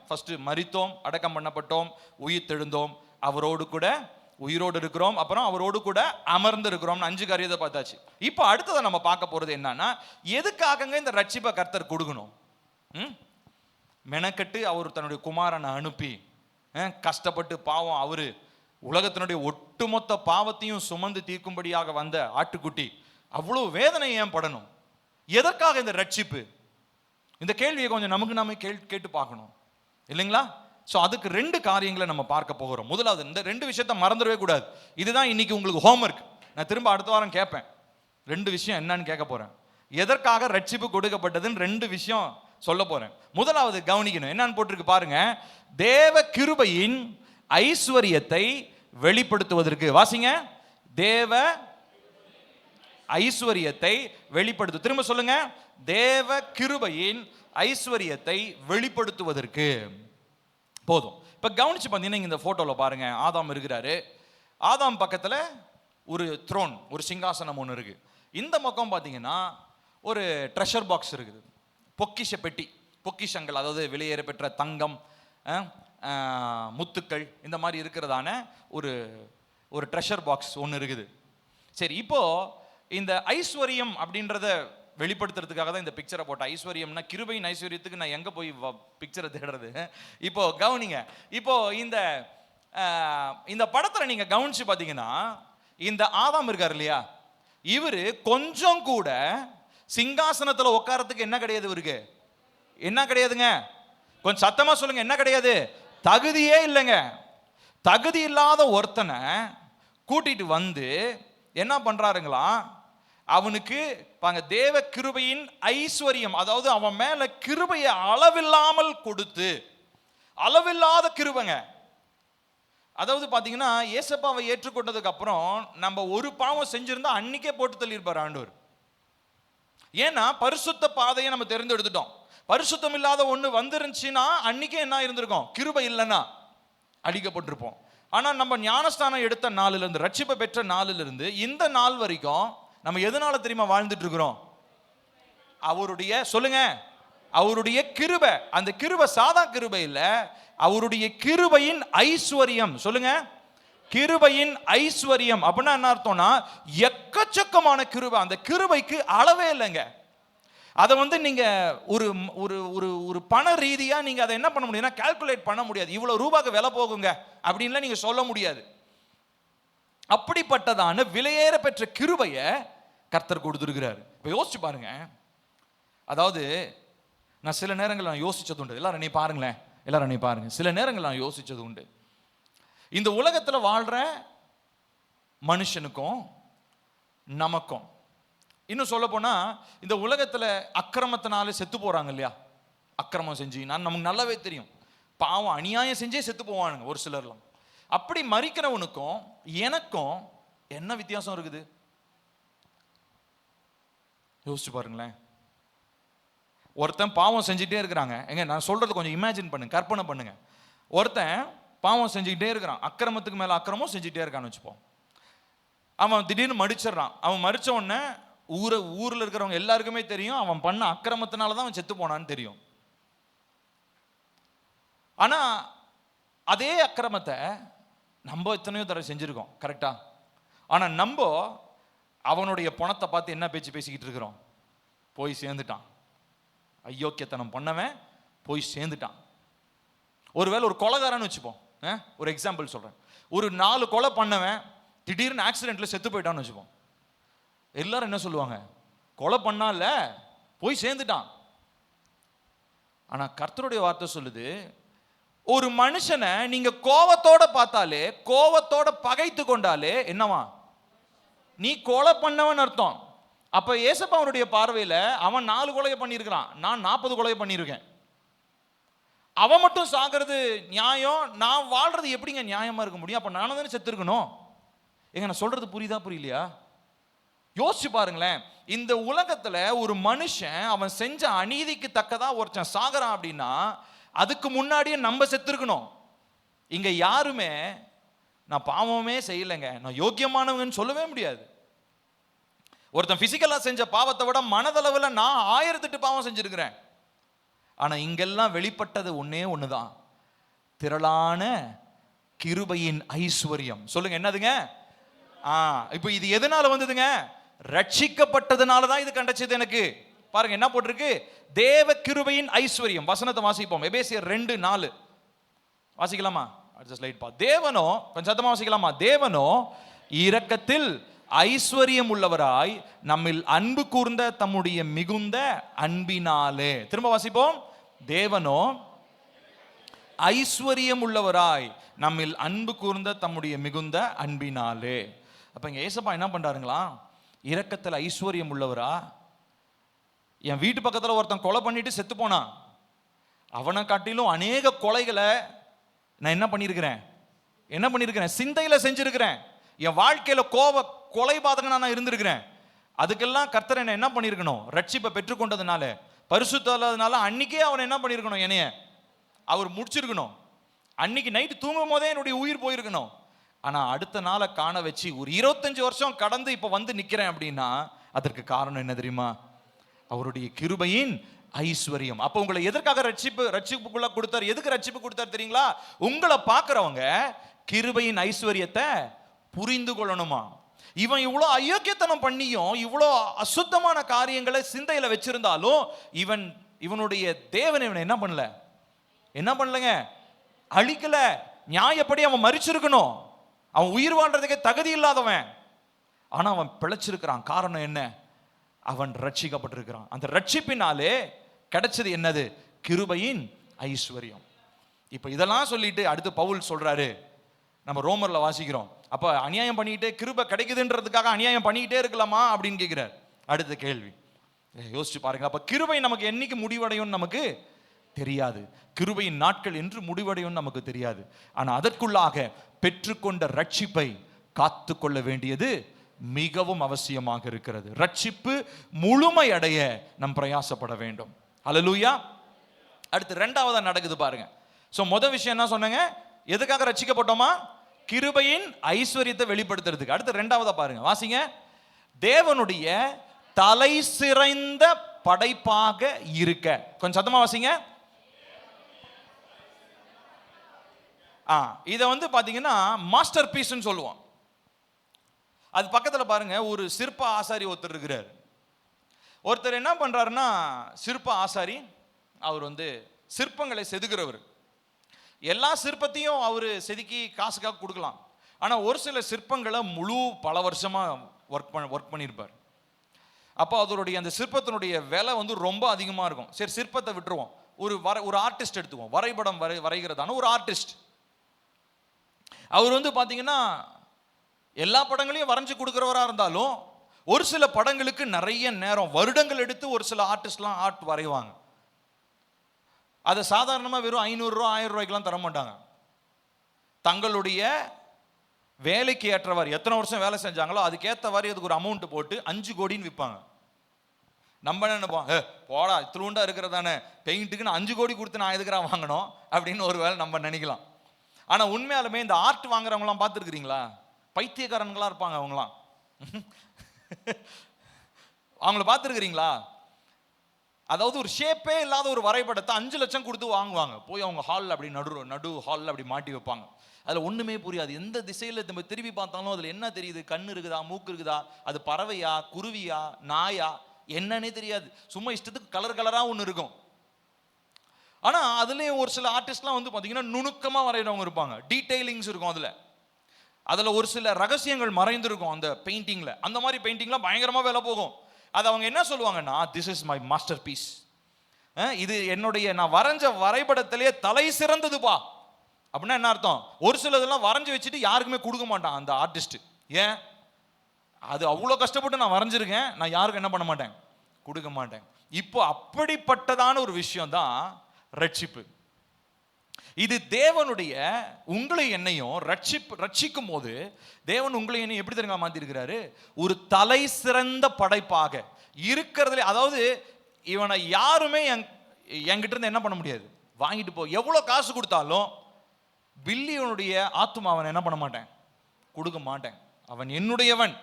ஃபர்ஸ்ட் மரித்தோம், அடக்கம் பண்ணப்பட்டோம், உயிர் தெழுந்தோம், அவரோடு கூட உயிரோடு இருக்கிறோம், அப்புறம் அவரோடு கூட அமர்ந்து இருக்கிறோம். 5 காரியத்தை பார்த்தாச்சு. இப்போ அடுத்ததை நம்ம பார்க்க போறது என்னன்னா, எதுக்காகங்க இந்த ரட்சிப்பை கர்த்தர் கொடுக்கணும்? மெனக்கட்டு அவர் தன்னுடைய குமாரனை அனுப்பி கஷ்டப்பட்டு, பாவம் அவரு உலகத்தினுடைய ஒட்டுமொத்த பாவத்தையும் சுமந்து தீர்க்கும்படியாக வந்த ஆட்டுக்குட்டி அவ்வளவு வேதனை ஏன் படணும்? எதற்காக இந்த ரட்சிப்பு? இந்த கேள்வியை கொஞ்சம் நமக்கு நாம கேட்டு பார்க்கணும் இல்லைங்களா? ஸோ அதுக்கு 2 காரியங்களை நம்ம பார்க்க போகிறோம். முதலாவது, இந்த 2 விஷயத்தை மறந்துடவே கூடாது. இதுதான் இன்னைக்கு உங்களுக்கு ஹோம்ஒர்க். நான் திரும்ப அடுத்த வாரம் கேட்பேன். 2 விஷயம் என்னன்னு கேட்க போறேன். எதற்காக ரட்சிப்பு கொடுக்கப்பட்டதுன்னு 2 விஷயம் சொல்ல போறேன். முதலாவது கவனிக்கணும், என்னன்னு போட்டிருக்கு பாருங்க. தேவ கிருபையின் ஐஸ்வரியத்தை வெளிப்படுத்துவதற்கு. வாசிங்க. தேவ ஐஸ்வரியத்தை வெளிப்படுத்து. திரும்ப சொல்லுங்க. தேவ கிருபையின் ஐஸ்வரியத்தை வெளிப்படுத்துவதற்கு. போதும். இப்ப கவனிச்சு பார்த்தீங்கன்னா இந்த போட்டோல பாருங்க, ஆதாம் இருக்கிறாரு. ஆதாம் பக்கத்துல ஒரு த்ரோன், ஒரு சிங்காசனம் ஒன்று இருக்கு. இந்த பக்கம் பார்த்தீங்கன்னா ஒரு ட்ரெஷர் பாக்ஸ் இருக்குது, பொக்கிஷ பெட்டி, பொக்கிஷங்கள், அதாவது வெளியேற பெற்ற தங்கம், முத்துக்கள், இந்த மாதிரி இருக்கிறதான ஒரு ட்ரெஷர் பாக்ஸ் ஒன்று இருக்குது. சரி, இப்போ இந்த ஐஸ்வர்யம் அப்படின்றத வெளிப்படுத்துறதுக்காக தான் இந்த பிக்சரை போட்ட. ஐஸ்வர்யம்னா கிருபையின் ஐஸ்வர்யத்துக்கு நான் எங்க போய் பிக்சரை தேடுறது? இப்போ கவனிங்க. இப்போ இந்த படத்துல நீங்க கவனிச்சு பாத்தீங்கன்னா, இந்த ஆதாம் இருக்காரு இல்லையா, இவரு கொஞ்சம் கூட சிங்காசனத்துல உட்காரத்துக்கு என்ன கிடையாது? இவருக்கு என்ன கிடையாதுங்க? கொஞ்சம் சத்தமா சொல்லுங்க. என்ன கிடையாது? தகுதியே இல்லைங்க. தகுதி இல்லாத ஒருத்தனை கூட்டிட்டு வந்து என்ன பண்றாருங்களா, அவனுக்கு தேவ கிருபையின் ஐஸ்வர்யம், அதாவது அவன் மேல கிருபையை அளவில்லாமல் கொடுத்து, அளவில்லாத கிருபைங்க. அதாவது பாத்தீங்கன்னா, ஏசப்பாவை ஏற்றுக்கொண்டதுக்கு அப்புறம் நம்ம ஒரு பாவம் செஞ்சிருந்தா அன்னைக்கே போட்டு தள்ளியிருப்பார் ஆண்டவர். ஏன்னா பரிசுத்த பாதையை நம்ம தெரிந்தெடுத்துட்டோம். பரிசுத்தம் இல்லாத ஒண்ணு வந்துருந்துச்சுன்னா அன்னைக்கே என்ன இருந்திருக்கும்? கிருபை இல்லைன்னா அடிக்கப்பட்டிருப்போம். ஆனா நம்ம ஞானஸ்தானம் எடுத்த நாளிலிருந்து, இருந்து ரட்சிப்பை பெற்ற நாளிலிருந்து இந்த நாள் வரைக்கும் நம்ம எதனால தெரியுமா வாழ்ந்துட்டு இருக்கிறோம்? அவருடைய, சொல்லுங்க, அவருடைய கிருபை. அந்த கிருபை சாதா கிருபை இல்ல, அவருடைய கிருபையின் ஐஸ்வர்யம். சொல்லுங்க, கிருபையின் ஐஸ்வர்யம். அப்படின்னா என்ன அர்த்தம்னா, எக்கச்சக்கமான கிருபை. அந்த கிருபைக்கு அளவே இல்லைங்க. அதை நீங்க ஒரு ஒரு ஒரு பண ரீதியா நீங்க அதை என்ன பண்ண முடியும்னா கால்குலேட் பண்ண முடியாது. இவ்வளவு ரூபாய்க்கு விலை போகுங்க அப்படின்லாம் நீங்க சொல்ல முடியாது. அப்படிப்பட்டதான விலையேற பெற்ற கிருபையை கர்த்தர் கொடுத்திருக்கிறார். இப்ப யோசிச்சு பாருங்க. அதாவது நான் சில நேரங்கள் நான் யோசிச்சது உண்டு. எல்லாரும் நீ பாருங்களேன், எல்லாரும் நீ பாருங்க. சில நேரங்கள் நான் யோசிச்சது உண்டு. இந்த உலகத்துல வாழ்ற மனுஷனுக்கும் நமக்கும். இன்னும் சொல்ல போனா இந்த உலகத்துல அக்கிரமத்தினால செத்து போறாங்க இல்லையா? அக்கிரமம் செஞ்சு நமக்கு நல்லாவே தெரியும், பாவம் அநியாயம் செஞ்சே செத்து போவானுங்க ஒரு சிலர்லாம். அப்படி மரிக்கிறவனுக்கும் எனக்கும் என்ன வித்தியாசம் இருக்குது? யோசிச்சு பாருங்களேன். ஒருத்தன் பாவம் செஞ்சுட்டே இருக்கிறாங்க. எங்க நான் சொல்றது கொஞ்சம் இமேஜின் பண்ணுங்க, கற்பனை பண்ணுங்க. ஒருத்தன் பாவம் செஞ்சுக்கிட்டே இருக்கிறான், அக்கிரமத்துக்கு மேல அக்கிரமம் செஞ்சுட்டே இருக்கான்னு வச்சுப்போம். அவன் திடீர்னு மடிச்சிடறான். அவன் மடிச்ச உடனே ஊர்ல இருக்கிறவங்க எல்லாருக்குமே தெரியும் அவன் பண்ண அக்கிரமத்தினாலதான் அவன் செத்து போனான்னு தெரியும். ஆனா அதே அக்கிரமத்தை நம்ம எத்தனையோ தடவை செஞ்சிருக்கோம், கரெக்டா? ஆனா நம்ம அவனுடைய பணத்தை பார்த்து என்ன பேச்சு பேசிக்கிட்டு இருக்கிறோம்? போய் சேர்ந்துட்டான், அயோக்கியத்தனம் பண்ணவன் போய் சேர்ந்துட்டான். ஒருவேளை ஒரு கொலைகாரன்னு வச்சுப்போம், ஒரு எக்ஸாம்பிள் சொல்றேன். ஒரு 4 கொலை பண்ணவன் திடீர்னு ஆக்சிடென்ட்ல செத்து போயிட்டான்னு வச்சுப்போம். எல்லாரும் என்ன சொல்லுவாங்க? கொலை பண்ணால போய் சேர்ந்துட்டான். ஆனா கர்த்தருடைய வார்த்தை சொல்லுது, ஒரு மனுஷனை நீங்க கோவத்தோட பார்த்தாலே, கோவத்தோட பகைத்து கொண்டாலே என்னவா? நீ கொலை பண்ணவன் அர்த்தம். அப்ப ஏசப்பா அவனுடைய பார்வையில அவன் 4 கொலையை பண்ணியிருக்கிறான், நான் 40 கொலையை பண்ணியிருக்கேன். அவன் மட்டும் சாகிறது நியாயம், நான் வாழ்றது எப்படிங்க நியாயமா இருக்க முடியும்? அப்ப நானும் தானே செத்து இருக்கணும். எங்க நான் சொல்றது புரியுதா புரியலையா? யோசிச்சு பாருங்களேன். இந்த உலகத்துல ஒரு மனுஷன் அவன் செஞ்ச அநீதிக்கு தக்கதா ஒருத்தன் சாகிறான் அப்படின்னா அதுக்கு முன்னாடியே நம்ம செத்து இருக்கணும். இங்க யாருமே நான் பாவமே செய்யலைங்க, நான் யோக்கியமானவங்கன்னு சொல்லவே முடியாது. ஒருத்தன் பிசிக்கலா செஞ்ச பாவத்தை விட மனதளவுல நான் 1008 பாவம் செஞ்சிருக்கிறேன். ஆனா இங்கெல்லாம் வெளிப்பட்டது ஒன்னே ஒண்ணுதான், திரளான கிருபையின் ஐஸ்வர்யம். சொல்லுங்க என்னதுங்க? இப்போ இது எதனால வந்ததுங்க? ரட்சிக்கப்பட்டதுனால தான் இது கண்டச்சது எனக்கு. பாருங்க என்ன போட்டிருக்கு, தேவ கிருபையின் ஐஸ்வர்யம். வசனத்தை வாசிப்போம், எபேசியர் 2:4 வாசிக்கலாமா? தேவனோ, கொஞ்சம் சத்தமா வாசிக்கலாமா? தேவனோ இரக்கத்தில் ஐஸ்வர்யம் உள்ளவராய் நம்மில் அன்பு கூர்ந்த தம்முடைய மிகுந்த அன்பினாலே. திரும்ப வாசிப்போம், தேவனோ ஐஸ்வர்யம் உள்ளவராய் நம்மில் அன்பு கூர்ந்த தம்முடைய மிகுந்த அன்பினாலே. அப்ப இங்க ஏசப்பா என்ன பண்றாருங்களா? இரக்கத்தில் ஐஸ்வர்யம் உள்ளவரா. என் வீட்டு பக்கத்துல ஒருத்தன் கொலை பண்ணிட்டு செத்து போனான், அவனை காட்டிலும் அநேக கொலைகளை நான் என்ன பண்ணியிருக்கிறேன்? சிந்தையில செஞ்சிருக்கிறேன். என் வாழ்க்கையில கொலை பாதகனா நான் இருந்திருக்கிறேன். அதுக்கெல்லாம் கர்த்தர் என்ன பண்ணியிருக்கணும்? ரட்சிப்பை பெற்றுக்கொண்டதுனால, பரிசுத்தனால அன்னைக்கே அவன் என்ன பண்ணியிருக்கணும்? என்னைய அவர் முடிச்சிருக்கணும். அன்னைக்கு நைட்டு தூங்கும் போதே என்னுடைய உயிர் போயிருக்கணும். ஆனா அடுத்த நாளை காண வச்சு ஒரு 25 வருஷம் கடந்து இப்ப வந்து நிக்கிறேன் அப்படின்னா அதற்கு காரணம் என்ன தெரியுமா? அவருடைய கிருபையின் ஐஸ்வர்யம். அப்ப உங்களை எதற்காக ரட்சிப்புக்குள்ள கொடுத்தார்? எதுக்கு ரட்சிப்பு கொடுத்தார் தெரியுங்களா? உங்களை பார்க்கிறவங்க கிருபையின் ஐஸ்வர்யத்தை புரிந்து கொள்ளணுமா? இவன் இவ்வளோ அயோக்கியத்தனம் பண்ணியும் இவ்வளோ அசுத்தமான காரியங்களை சிந்தையில வச்சிருந்தாலும் இவனுடைய தேவன் இவனை என்ன பண்ணலங்க? அழிக்கல. நியாயப்படி அவன் மரிச்சிருக்கணும், அவன் உயிர் வாழ்றதுக்கே தகுதி இல்லாதவன். ஆனா அவன் பிழைச்சிருக்கிறான். காரணம் என்ன? அவன் ரட்சிக்கப்பட்டிருக்கிறான். அந்த ரட்சிப்பினாலே கிடைச்சது என்னது? கிருபையின் ஐஸ்வர்யம். இப்ப இதெல்லாம் சொல்லிட்டு அடுத்து பவுல் சொல்றாரு, நம்ம ரோமர்ல வாசிக்கிறோம், அப்ப அநியாயம் பண்ணிக்கிட்டே கிருபை கிடைக்குதுன்றதுக்காக அநியாயம் பண்ணிக்கிட்டே இருக்கலாமா அப்படின்னு கேட்கிறார். அடுத்த கேள்வி யோசிச்சு பாருங்க. அப்ப கிருபை நமக்கு என்னைக்கு முடிவடையும் நமக்கு தெரியாது. கிருபையின் நாட்கள் என்று முடிவடையும் நமக்கு தெரியாது. ஆனா அதற்குள்ளாக பெற்றுக்கொண்ட ரட்சிப்பை காத்து கொள்ள வேண்டியது மிகவும் அவசியமாக இருக்கிறது. ரட்சிப்பு முழுமை அடைய நம் பிரயாசப்பட வேண்டும். ஹல்லேலூயா. அடுத்து 2வதா நடக்குது பாருங்க. சோ முதல் விஷயம் என்ன சொன்னாங்க? எதுக்காக ரட்சிக்கப்பட்டோமா? கிருபையின் ஐஸ்வர்யத்தை வெளிப்படுத்துறதுக்கு. அடுத்து 2வதா பாருங்க, வாசிங்க. தேவனுடைய தலை சிறந்த படைப்பாக இருக்க. கொஞ்சம் சத்தமா வாசிங்க. இதை பாத்தீங்கன்னா மாஸ்டர் பீஸ்ன்னு சொல்லுவோம். அது பக்கத்துல பாருங்க ஒரு சிற்ப ஆசாரி ஒருத்தர் இருக்கிறார். ஒருத்தர் என்ன பண்றாருன்னா, சிற்ப ஆசாரி அவர் சிற்பங்களை செதுக்கிறவர். எல்லா சிற்பத்தையும் அவர் செதுக்கி காசுக்காக கொடுக்கலாம். ஆனா ஒரு சில சிற்பங்களை பல வருஷமா ஒர்க் பண்ணியிருப்பார். அப்போ அதனுடைய அந்த சிற்பத்தினுடைய விலை ரொம்ப அதிகமா இருக்கும். சரி சிற்பத்தை விட்டுருவோம், ஒரு ஆர்டிஸ்ட் எடுத்துக்குவோம். வரைபடம் வரைகிறதான ஒரு ஆர்டிஸ்ட். அவர் பாத்தீங்கன்னா எல்லா படங்களையும் வரைஞ்சு கொடுக்குறவரா இருந்தாலும் ஒரு சில படங்களுக்கு நிறைய நேரம் வருடங்கள் எடுத்து ஒரு சில ஆர்டிஸ்ட்லாம் ஆர்ட் வரைவாங்க. அதை சாதாரணமாக வெறும் 500 ரூபா 1000 ரூபாய்க்கெல்லாம் தர மாட்டாங்க. தங்களுடைய வேலைக்கு ஏற்றவாறு எத்தனை வருஷம் வேலை செஞ்சாங்களோ அதுக்கேற்றவாறு அதுக்கு ஒரு அமௌண்ட் போட்டு 5 கோடின்னு விற்பாங்க. நம்ம என்ன நினைப்போம், போடா இத்திலூண்டா இருக்கிறதானே பெயிண்ட்டுக்குன்னு 5 கோடி கொடுத்து நான் எதுக்குறா வாங்கணும் அப்படின்னு ஒரு வேலை நம்ம நினைக்கலாம். ஆனால் உண்மையாலுமே இந்த ஆர்ட் வாங்குறவங்களாம் பார்த்துருக்குறீங்களா? பைத்தியக்காரங்களா இருப்பாங்க அவங்களாம். அவங்கள பார்த்துருக்கிறீங்களா? அதாவது ஒரு ஷேப்பே இல்லாத ஒரு வரைபடத்தை 5 லட்சம் கொடுத்து வாங்குவாங்க. போய் அவங்க ஹாலில் அப்படி நடு ஹாலில் அப்படி மாட்டி வைப்பாங்க. அதில் ஒன்றுமே புரியாது. எந்த திசையில் நம்ம திரும்பி பார்த்தாலும் அதில் என்ன தெரியுது? கண்ணு இருக்குதா, மூக்கு இருக்குதா, அது பறவையா, குருவியா, நாயா, என்னன்னே தெரியாது. சும்மா இஷ்டத்துக்கு கலர் கலராக ஒன்று இருக்கும். ஆனால் அதுலேயும் ஒரு சில ஆர்டிஸ்ட்லாம் வந்து பார்த்தீங்கன்னா நுணுக்கமாக வரைகிறவங்க இருப்பாங்க. டீட்டெயிலிங்ஸ் இருக்கும். அதில் ஒரு சில ரகசியங்கள் மறைந்திருக்கும் அந்த பெயிண்டிங்கில். அந்த மாதிரி பெயிண்டிங்லாம் பயங்கரமாக வேலை போகும். அது அவங்க என்ன சொல்லுவாங்கன்னா, this is my masterpiece, இது என்னுடைய நான் வரைஞ்ச வரைபடத்திலேயே தலை சிறந்ததுப்பா அப்படின்னா என்ன அர்த்தம்? ஒரு சிலதெல்லாம் வரைஞ்சி வச்சுட்டு யாருக்குமே கொடுக்க மாட்டான் அந்த ஆர்டிஸ்ட். ஏன்? அது அவ்வளோ கஷ்டப்பட்டு நான் வரைஞ்சிருக்கேன், நான் யாருக்கும் என்ன பண்ண மாட்டேன், கொடுக்க மாட்டேன். இப்போ அப்படிப்பட்டதான ஒரு விஷயம் தான் ரட்சிப்பு. இது தேவனுடைய உங்களை என்னையும் ரட்சிக்கும் போது தேவன் உங்களை என்னையும் எப்படி தெரியுமா மாத்திருக்கிறாரு? ஒரு தலை சிறந்த படைப்பாக இருக்கிறதுல. அதாவது இவனை யாருமே என்கிட்ட இருந்து என்ன பண்ண முடியாது, வாங்கிட்டு போ. எவ்வளவு காசு கொடுத்தாலும் பில்லியனுடைய ஆத்துமா அவன் என்ன பண்ண மாட்டேன், கொடுக்க மாட்டேன். அவன் என்னுடையவன்.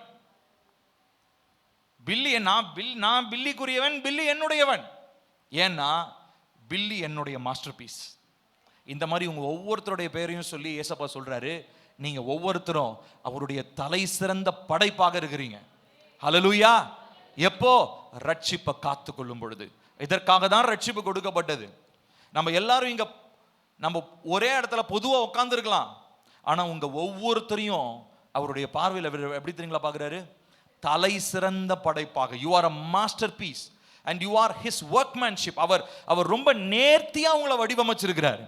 நான் பில்லிக்குரியவன், பில்லி என்னுடையவன். ஏன்னா பில்லி என்னுடைய மாஸ்டர் பீஸ். இந்த மாதிரி உங்க ஒவ்வொருத்தருடைய பெயரையும் சொல்லி ஏசப்பா சொல்றாரு, நீங்க ஒவ்வொருத்தரும் அவருடைய தலை சிறந்த படைப்பாக இருக்கிறீங்க. ஹல்லேலூயா. எப்போ? ரட்சிப்பை காத்து கொள்ளும் பொழுது. இதற்காக தான் ரட்சிப்பு கொடுக்கப்பட்டது. நம்ம எல்லாரும் இங்க நம்ம ஒரே இடத்துல பொதுவாக உட்கார்ந்துருக்கலாம். ஆனா உங்க ஒவ்வொருத்தரையும் அவருடைய பார்வையில் எப்படி தெரியுங்களா பார்க்குறாரு? தலை சிறந்த படைப்பாக. You are a masterpiece and you are his workmanship. அவர் ரொம்ப நேர்த்தியா உங்களை வடிவமைச்சிருக்கிறாரு.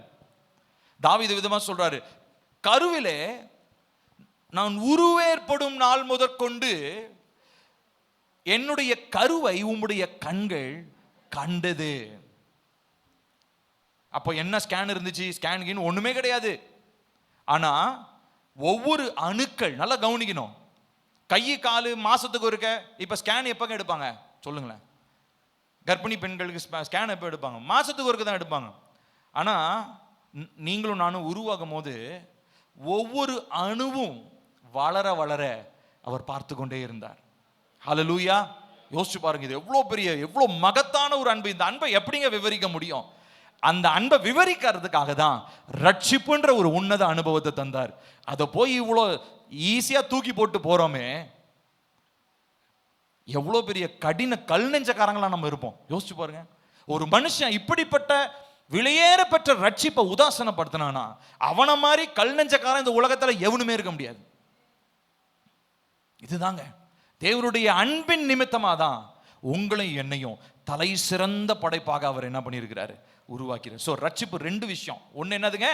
தாவீது விதமா சொல்றாரு, கருவிலே நான் உருவேற்படும் நாள் முதற்கொண்டு என்னுடைய கருவை உம்முடைய கண்கள் கண்டது. அப்போ என்ன ஸ்கேன் இருந்துச்சு? ஸ்கேன் ஒண்ணுமே கிடையாது. ஆனா ஒவ்வொரு அணுக்கள் நல்லா கவனிக்கணும். கை காலு மாசத்துக்கு ஒருக்க. இப்ப ஸ்கேன் எப்பங்க எடுப்பாங்க சொல்லுங்களேன்? கர்ப்பிணி பெண்களுக்கு ஸ்கேன் எப்போ எடுப்பாங்க? மாசத்துக்கு ஒருக்க தான் எடுப்பாங்க. ஆனா நீங்களும் நானும் உருவாகும் போது ஒவ்வொரு அணுவும் வளர வளர அவர் பார்த்து கொண்டே இருந்தார். ஹல்லேலூயா. யோசிச்சு பாருங்க, இது எவ்வளவு மகத்தான ஒரு அன்பு. இந்த அன்பை எப்படிங்க விவரிக்க முடியும்? அந்த அன்பை விவரிக்கிறதுக்காக தான் ரட்சிப்புன்ற ஒரு உன்னத அனுபவத்தை தந்தார். அதை போய் இவ்வளோ ஈஸியா தூக்கி போட்டு போறோமே, எவ்வளவு பெரிய கடின கல் நெஞ்சக்காரங்களா நம்ம இருப்போம். யோசிச்சு பாருங்க. ஒரு மனுஷன் இப்படிப்பட்ட விலையேற பெற்ற ரட்சிப்பை உதாசனப்படுத்தினானா அவனை மாதிரி கல் நெஞ்சக்காரன் இந்த உலகத்துல எவனுமே இருக்க முடியாது. இதுதாங்க தேவனுடைய அன்பின் நிமித்தமா தான் உங்களையும் என்னையும் தலை சிறந்த படைப்பாக அவர் என்ன பண்ணியிருக்கிறாரு, உருவாக்கிறார். ஸோ ரட்சிப்பு 2 விஷயம். ஒன்று என்னதுங்க?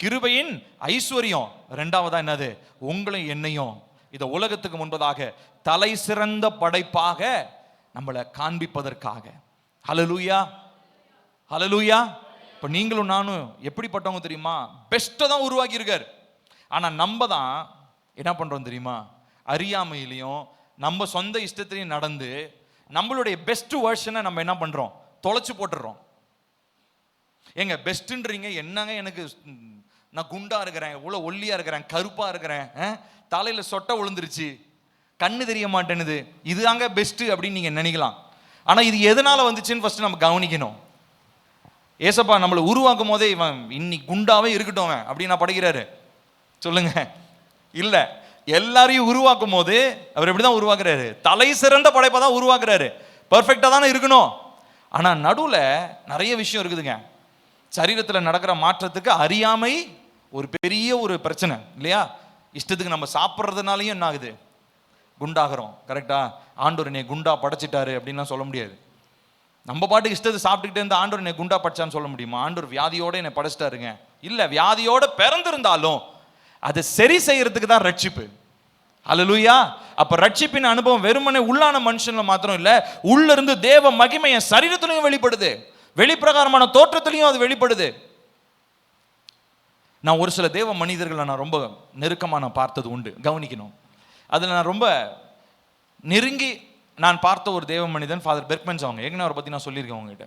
கிருபையின் ஐஸ்வர்யம். 2வதா என்னது? உங்களையும் என்னையும் இந்த உலகத்துக்கு முன்பதாக தலை சிறந்த படைப்பாக நம்மளை காண்பிப்பதற்காக. ஹல்லேலூயா, ஹல்லேலூயா. இப்போ நீங்களும் நானும் எப்படிப்பட்டவங்க தெரியுமா? பெஸ்ட்டை தான் உருவாக்கி இருக்கார். ஆனால் நம்ம தான் என்ன பண்ணுறோம் தெரியுமா? அறியாமையிலையும் நம்ம சொந்த இஷ்டத்திலையும் நடந்து நம்மளுடைய பெஸ்ட் வெர்ஷனை நம்ம என்ன பண்ணுறோம்? தொலைச்சு போட்டுடுறோம். ஏங்க பெஸ்ட்டுன்றீங்க என்னங்க? எனக்கு நான் குண்டா இருக்கிறேன், இவ்வளோ ஒல்லியா இருக்கிறேன், கருப்பா இருக்கிறேன், தலையில சொட்டை விழுந்துருச்சு, கண்ணு தெரிய மாட்டேனுது, இதுதாங்க பெஸ்ட் அப்படின்னு நீங்க நினைக்கலாம். ஆனா இது எதனால வந்துச்சுன்னு ஃபர்ஸ்ட் நம்ம கவனிக்கணும். ஏசப்பா நம்மளை உருவாக்கும் போதே இவன் இன்னைக்கு குண்டாவே இருக்கட்டும் அப்படின்னு நான் படைக்கிறாரு சொல்லுங்க? இல்ல, எல்லாரையும் உருவாக்கும் போது அவர் எப்படிதான் உருவாக்குறாரு? தலை சிறந்த படைப்பை தான் உருவாக்குறாரு. பர்ஃபெக்டா தானே இருக்கணும். ஆனா நடுவுல நிறைய விஷயம் இருக்குதுங்க. சரீரத்தில் நடக்கிற மாற்றத்துக்கு அறியாமை ஒரு பெரிய ஒரு பிரச்சனை இல்லையா? இஷ்டத்துக்கு நம்ம சாப்பிட்றதுனாலையும் என்ன ஆகுது? குண்டாகிறோம். கரெக்டா? ஆண்டவர் என்னை குண்டா படைச்சிட்டாரு அப்படின்லாம் சொல்ல முடியாது. நம்ம பாட்டுக்கு இஷ்டத்தை சாப்பிட்டுக்கிட்டே இருந்தால் ஆண்டவர் என்னை குண்டா படைச்சான்னு சொல்ல முடியுமா? ஆண்டவர் வியாதியோட என்னை படைச்சிட்டாருங்க. இல்லை, வியாதியோட பிறந்திருந்தாலும் அதை சரி செய்யறதுக்கு தான் ரட்சிப்பு. அல்லேலூயா. அப்ப ரட்சிப்பின் அனுபவம் வெறுமனே உள்ளான மனுஷன்ல மாத்திரம் இல்ல, உள்ள இருந்து தேவ மகிமைய சரீரத்திலையும் வெளிப்படுது, வெளிப்பிரகாரமான தோற்றத்திலையும் அது வெளிப்படுது. நான் ஒரு சில தேவ மனிதர்களை நான் ரொம்ப நெருக்கமாக நான் பார்த்தது உண்டு, கவனிக்கணும். அதில் நான் ரொம்ப நெருங்கி நான் பார்த்த ஒரு தேவ மனிதன் ஃபாதர் பெர்க்மன்ஸ். அவங்க ஏற்கனவே அவரை பற்றி நான் சொல்லியிருக்கேன் அவங்ககிட்ட.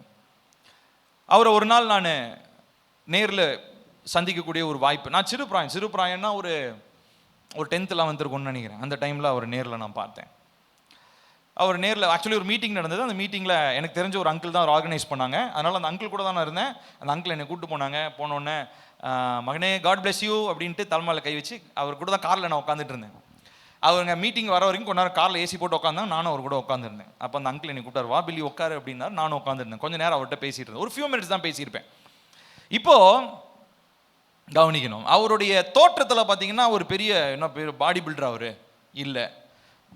அவரை ஒரு நாள் நான் நேரில் சந்திக்கக்கூடிய ஒரு வாய்ப்பு. நான் சிறு பிராயம்னா ஒரு 10th 11th இருக்கும்னு நினைக்கிறேன். அந்த டைமில் அவர் நேரில் நான் பார்த்தேன். அவர் நேரில் ஆக்சுவலி ஒரு மீட்டிங் நடந்தது. அந்த மீட்டிங்கில் எனக்கு தெரிஞ்ச ஒரு அங்கிள் தான் அவர் ஆர்கனைஸ் பண்ணாங்க. அதனால் அந்த அங்கிள் கூட தான் நான் இருந்தேன். அந்த அங்கிள் என்னை கூப்பிட்டு போனாங்க. போனோடனே மகனே காட் பிளஸ் யூ அப்படின்ட்டு தலைமையில் கை வச்சு அவர் கூட தான் காரில் நான் உட்காந்துட்டு இருந்தேன். அவங்க மீட்டிங் வர வரைக்கும் கொஞ்ச நேரம் காரில் ஏசி போட்டு உட்காந்தாங்க. நானும் அவர் கூட உட்காந்துருந்தேன். அப்போ அந்த அங்கிள் என்னை கூப்பிட்டார், வா பில்லி உட்காரு அப்படின்னாரு. நானும் உட்காந்துருந்தேன். கொஞ்சம் நேரம் அவர்கிட்ட பேசிட்டு இருந்தேன். ஒரு ஃபியூ மினிட்ஸ் தான் பேசியிருப்பேன். இப்போது கவனிக்கணும், அவருடைய தோற்றத்தில் பார்த்தீங்கன்னா ஒரு பெரிய என்ன பேர் பாடி பில்டர் அவர் இல்லை,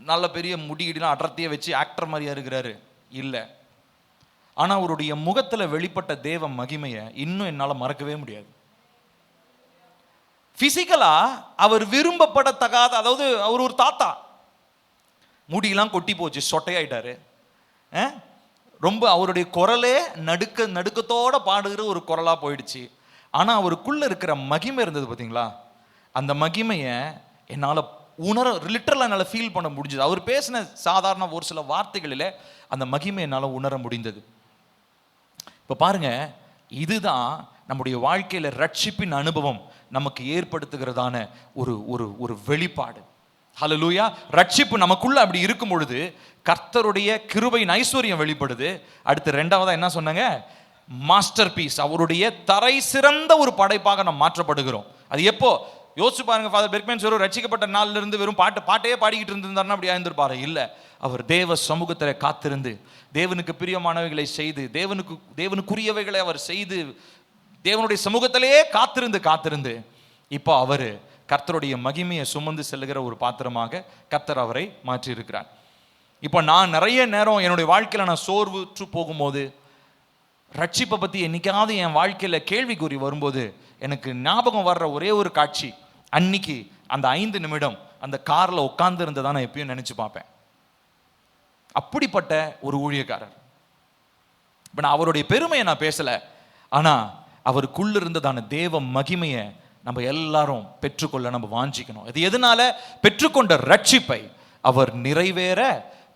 நல்ல பெரிய முடிகிடலாம் அடர்த்தியை வச்சு ஆக்டர் மாதிரியா இருக்கிறாரு இல்லை. ஆனால் அவருடைய முகத்தில் வெளிப்பட்ட தேவ மகிமையை இன்னும் என்னால் மறக்கவே முடியாது. பிசிக்கலா அவர் விரும்பப்படத்தகாத, அதாவது அவர் ஒரு தாத்தா, முடியெல்லாம் கொட்டி போச்சு, சொட்டையாயிட்டாரு. ரொம்ப அவருடைய குரலே நடுக்கத்தோட பாடுகிற ஒரு குரலா போயிடுச்சு. ஆனா அவருக்குள்ள இருக்கிற மகிமை இருந்தது பார்த்தீங்களா, அந்த மகிமையை என்னால் லிட்டரலா என்னால் ஃபீல் பண்ண முடிஞ்சது. அவர் பேசின சாதாரண ஒரு சில வார்த்தைகளில் அந்த மகிமை என்னால் உணர முடிந்தது. இப்போ பாருங்க, இதுதான் நம்முடைய வாழ்க்கையில ரட்சிப்பின் அனுபவம் நமக்கு ஏற்படுத்துகிறதான ஒரு ஒரு ஒரு வெளிப்பாடு. ஹல்லேலூயா. ரட்சிப்பு நமக்குள்ள அப்படி இருக்கும் பொழுது கர்த்தருடைய கிருபையின் ஐஸ்வர்யம் வெளிப்படுது. அடுத்து ரெண்டாவதா என்ன சொன்னாங்க, மாஸ்டர் பீஸ், அவருடைய தரை சிறந்த ஒரு படைப்பாக நாம் மாற்றப்படுகிறோம். அது எப்போ யோசிச்சு பாருங்க. ஃபாதர் பெர்க்மன்ஸ் வெறும் ரட்சிக்கப்பட்ட நாள்ல இருந்து வெறும் பாட்டையே பாடிக்கிட்டு இருந்திருந்தாருன்னா அப்படி ஆயிருந்திருப்பாரு. இல்ல, அவர் தேவ சமூகத்தில் காத்திருந்து தேவனுக்கு பிரியமானவைகளை செய்து தேவனுக்குரியவைகளை அவர் செய்து தேவனுடைய சமூகத்திலேயே காத்திருந்து இப்போ அவர் கர்த்தருடைய மகிமையை சுமந்து செல்லுகிற ஒரு பாத்திரமாக கர்த்தர் அவரை மாற்றி இருக்கிறார். இப்போ நான் நிறைய நேரம் என்னுடைய வாழ்க்கையில நான் சோர்வுற்று போகும்போது, ரட்சிப்பை பற்றி என்னைக்காவது என் வாழ்க்கையில் கேள்விக்குறி வரும்போது எனக்கு ஞாபகம் வர்ற ஒரே ஒரு காட்சி, அன்னைக்கு அந்த 5 நிமிடம் அந்த காரில் உட்கார்ந்து இருந்ததா நான் எப்பயும் நினைச்சு பார்ப்பேன். அப்படிப்பட்ட ஒரு ஊழியக்காரர். இப்போ நான் அவருடைய பெருமையை நான் பேசலை, ஆனால் அவருக்குள்ள இருந்ததான தேவ மகிமையை நம்ம எல்லாரும் பெற்றுக்கொள்ள நம்ம வாஞ்சிக்கணும். இது எதனால? பெற்றுக்கொண்ட ரட்சிப்பை அவர் நிறைவேற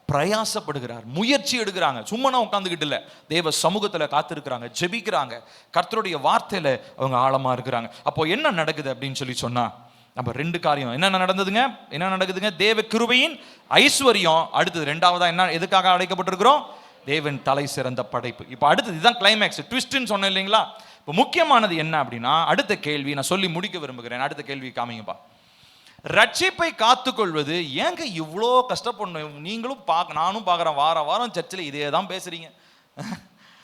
பிரயாசப்படுகிறார், முயற்சி எடுக்கிறாங்க. சும்மா நான் உட்காந்துக்கிட்டு இல்லை, தேவ சமூகத்தில் காத்திருக்கிறாங்க, ஜெபிக்கிறாங்க, கர்த்தருடைய வார்த்தையில அவங்க ஆழமா இருக்கிறாங்க. அப்போ என்ன நடக்குது அப்படின்னு சொன்னா நம்ம 2 காரியம் என்ன நடக்குதுங்க? தேவ கிருபையின் ஐஸ்வர்யம். அடுத்தது ரெண்டாவதா என்ன, எதுக்காக அழைக்கப்பட்டிருக்கிறோம்? தேவன் தலை சிறந்த படைப்பு. இப்போ அடுத்தது இதுதான் கிளைமேக்ஸ், ட்விஸ்ட்னு சொன்னேன் இல்லைங்களா? இப்போ முக்கியமானது என்ன அப்படின்னா, அடுத்த கேள்வி நான் சொல்லி முடிக்க விரும்புகிறேன். அடுத்த கேள்வி காமிங்கப்பா. ரட்சிப்பை காத்துக்கொள்வது ஏங்க இவ்வளோ கஷ்டப்படணும்? நீங்களும் நானும் பார்க்குறேன், வாரம் சர்ச்சில் இதே தான் பேசுறீங்க.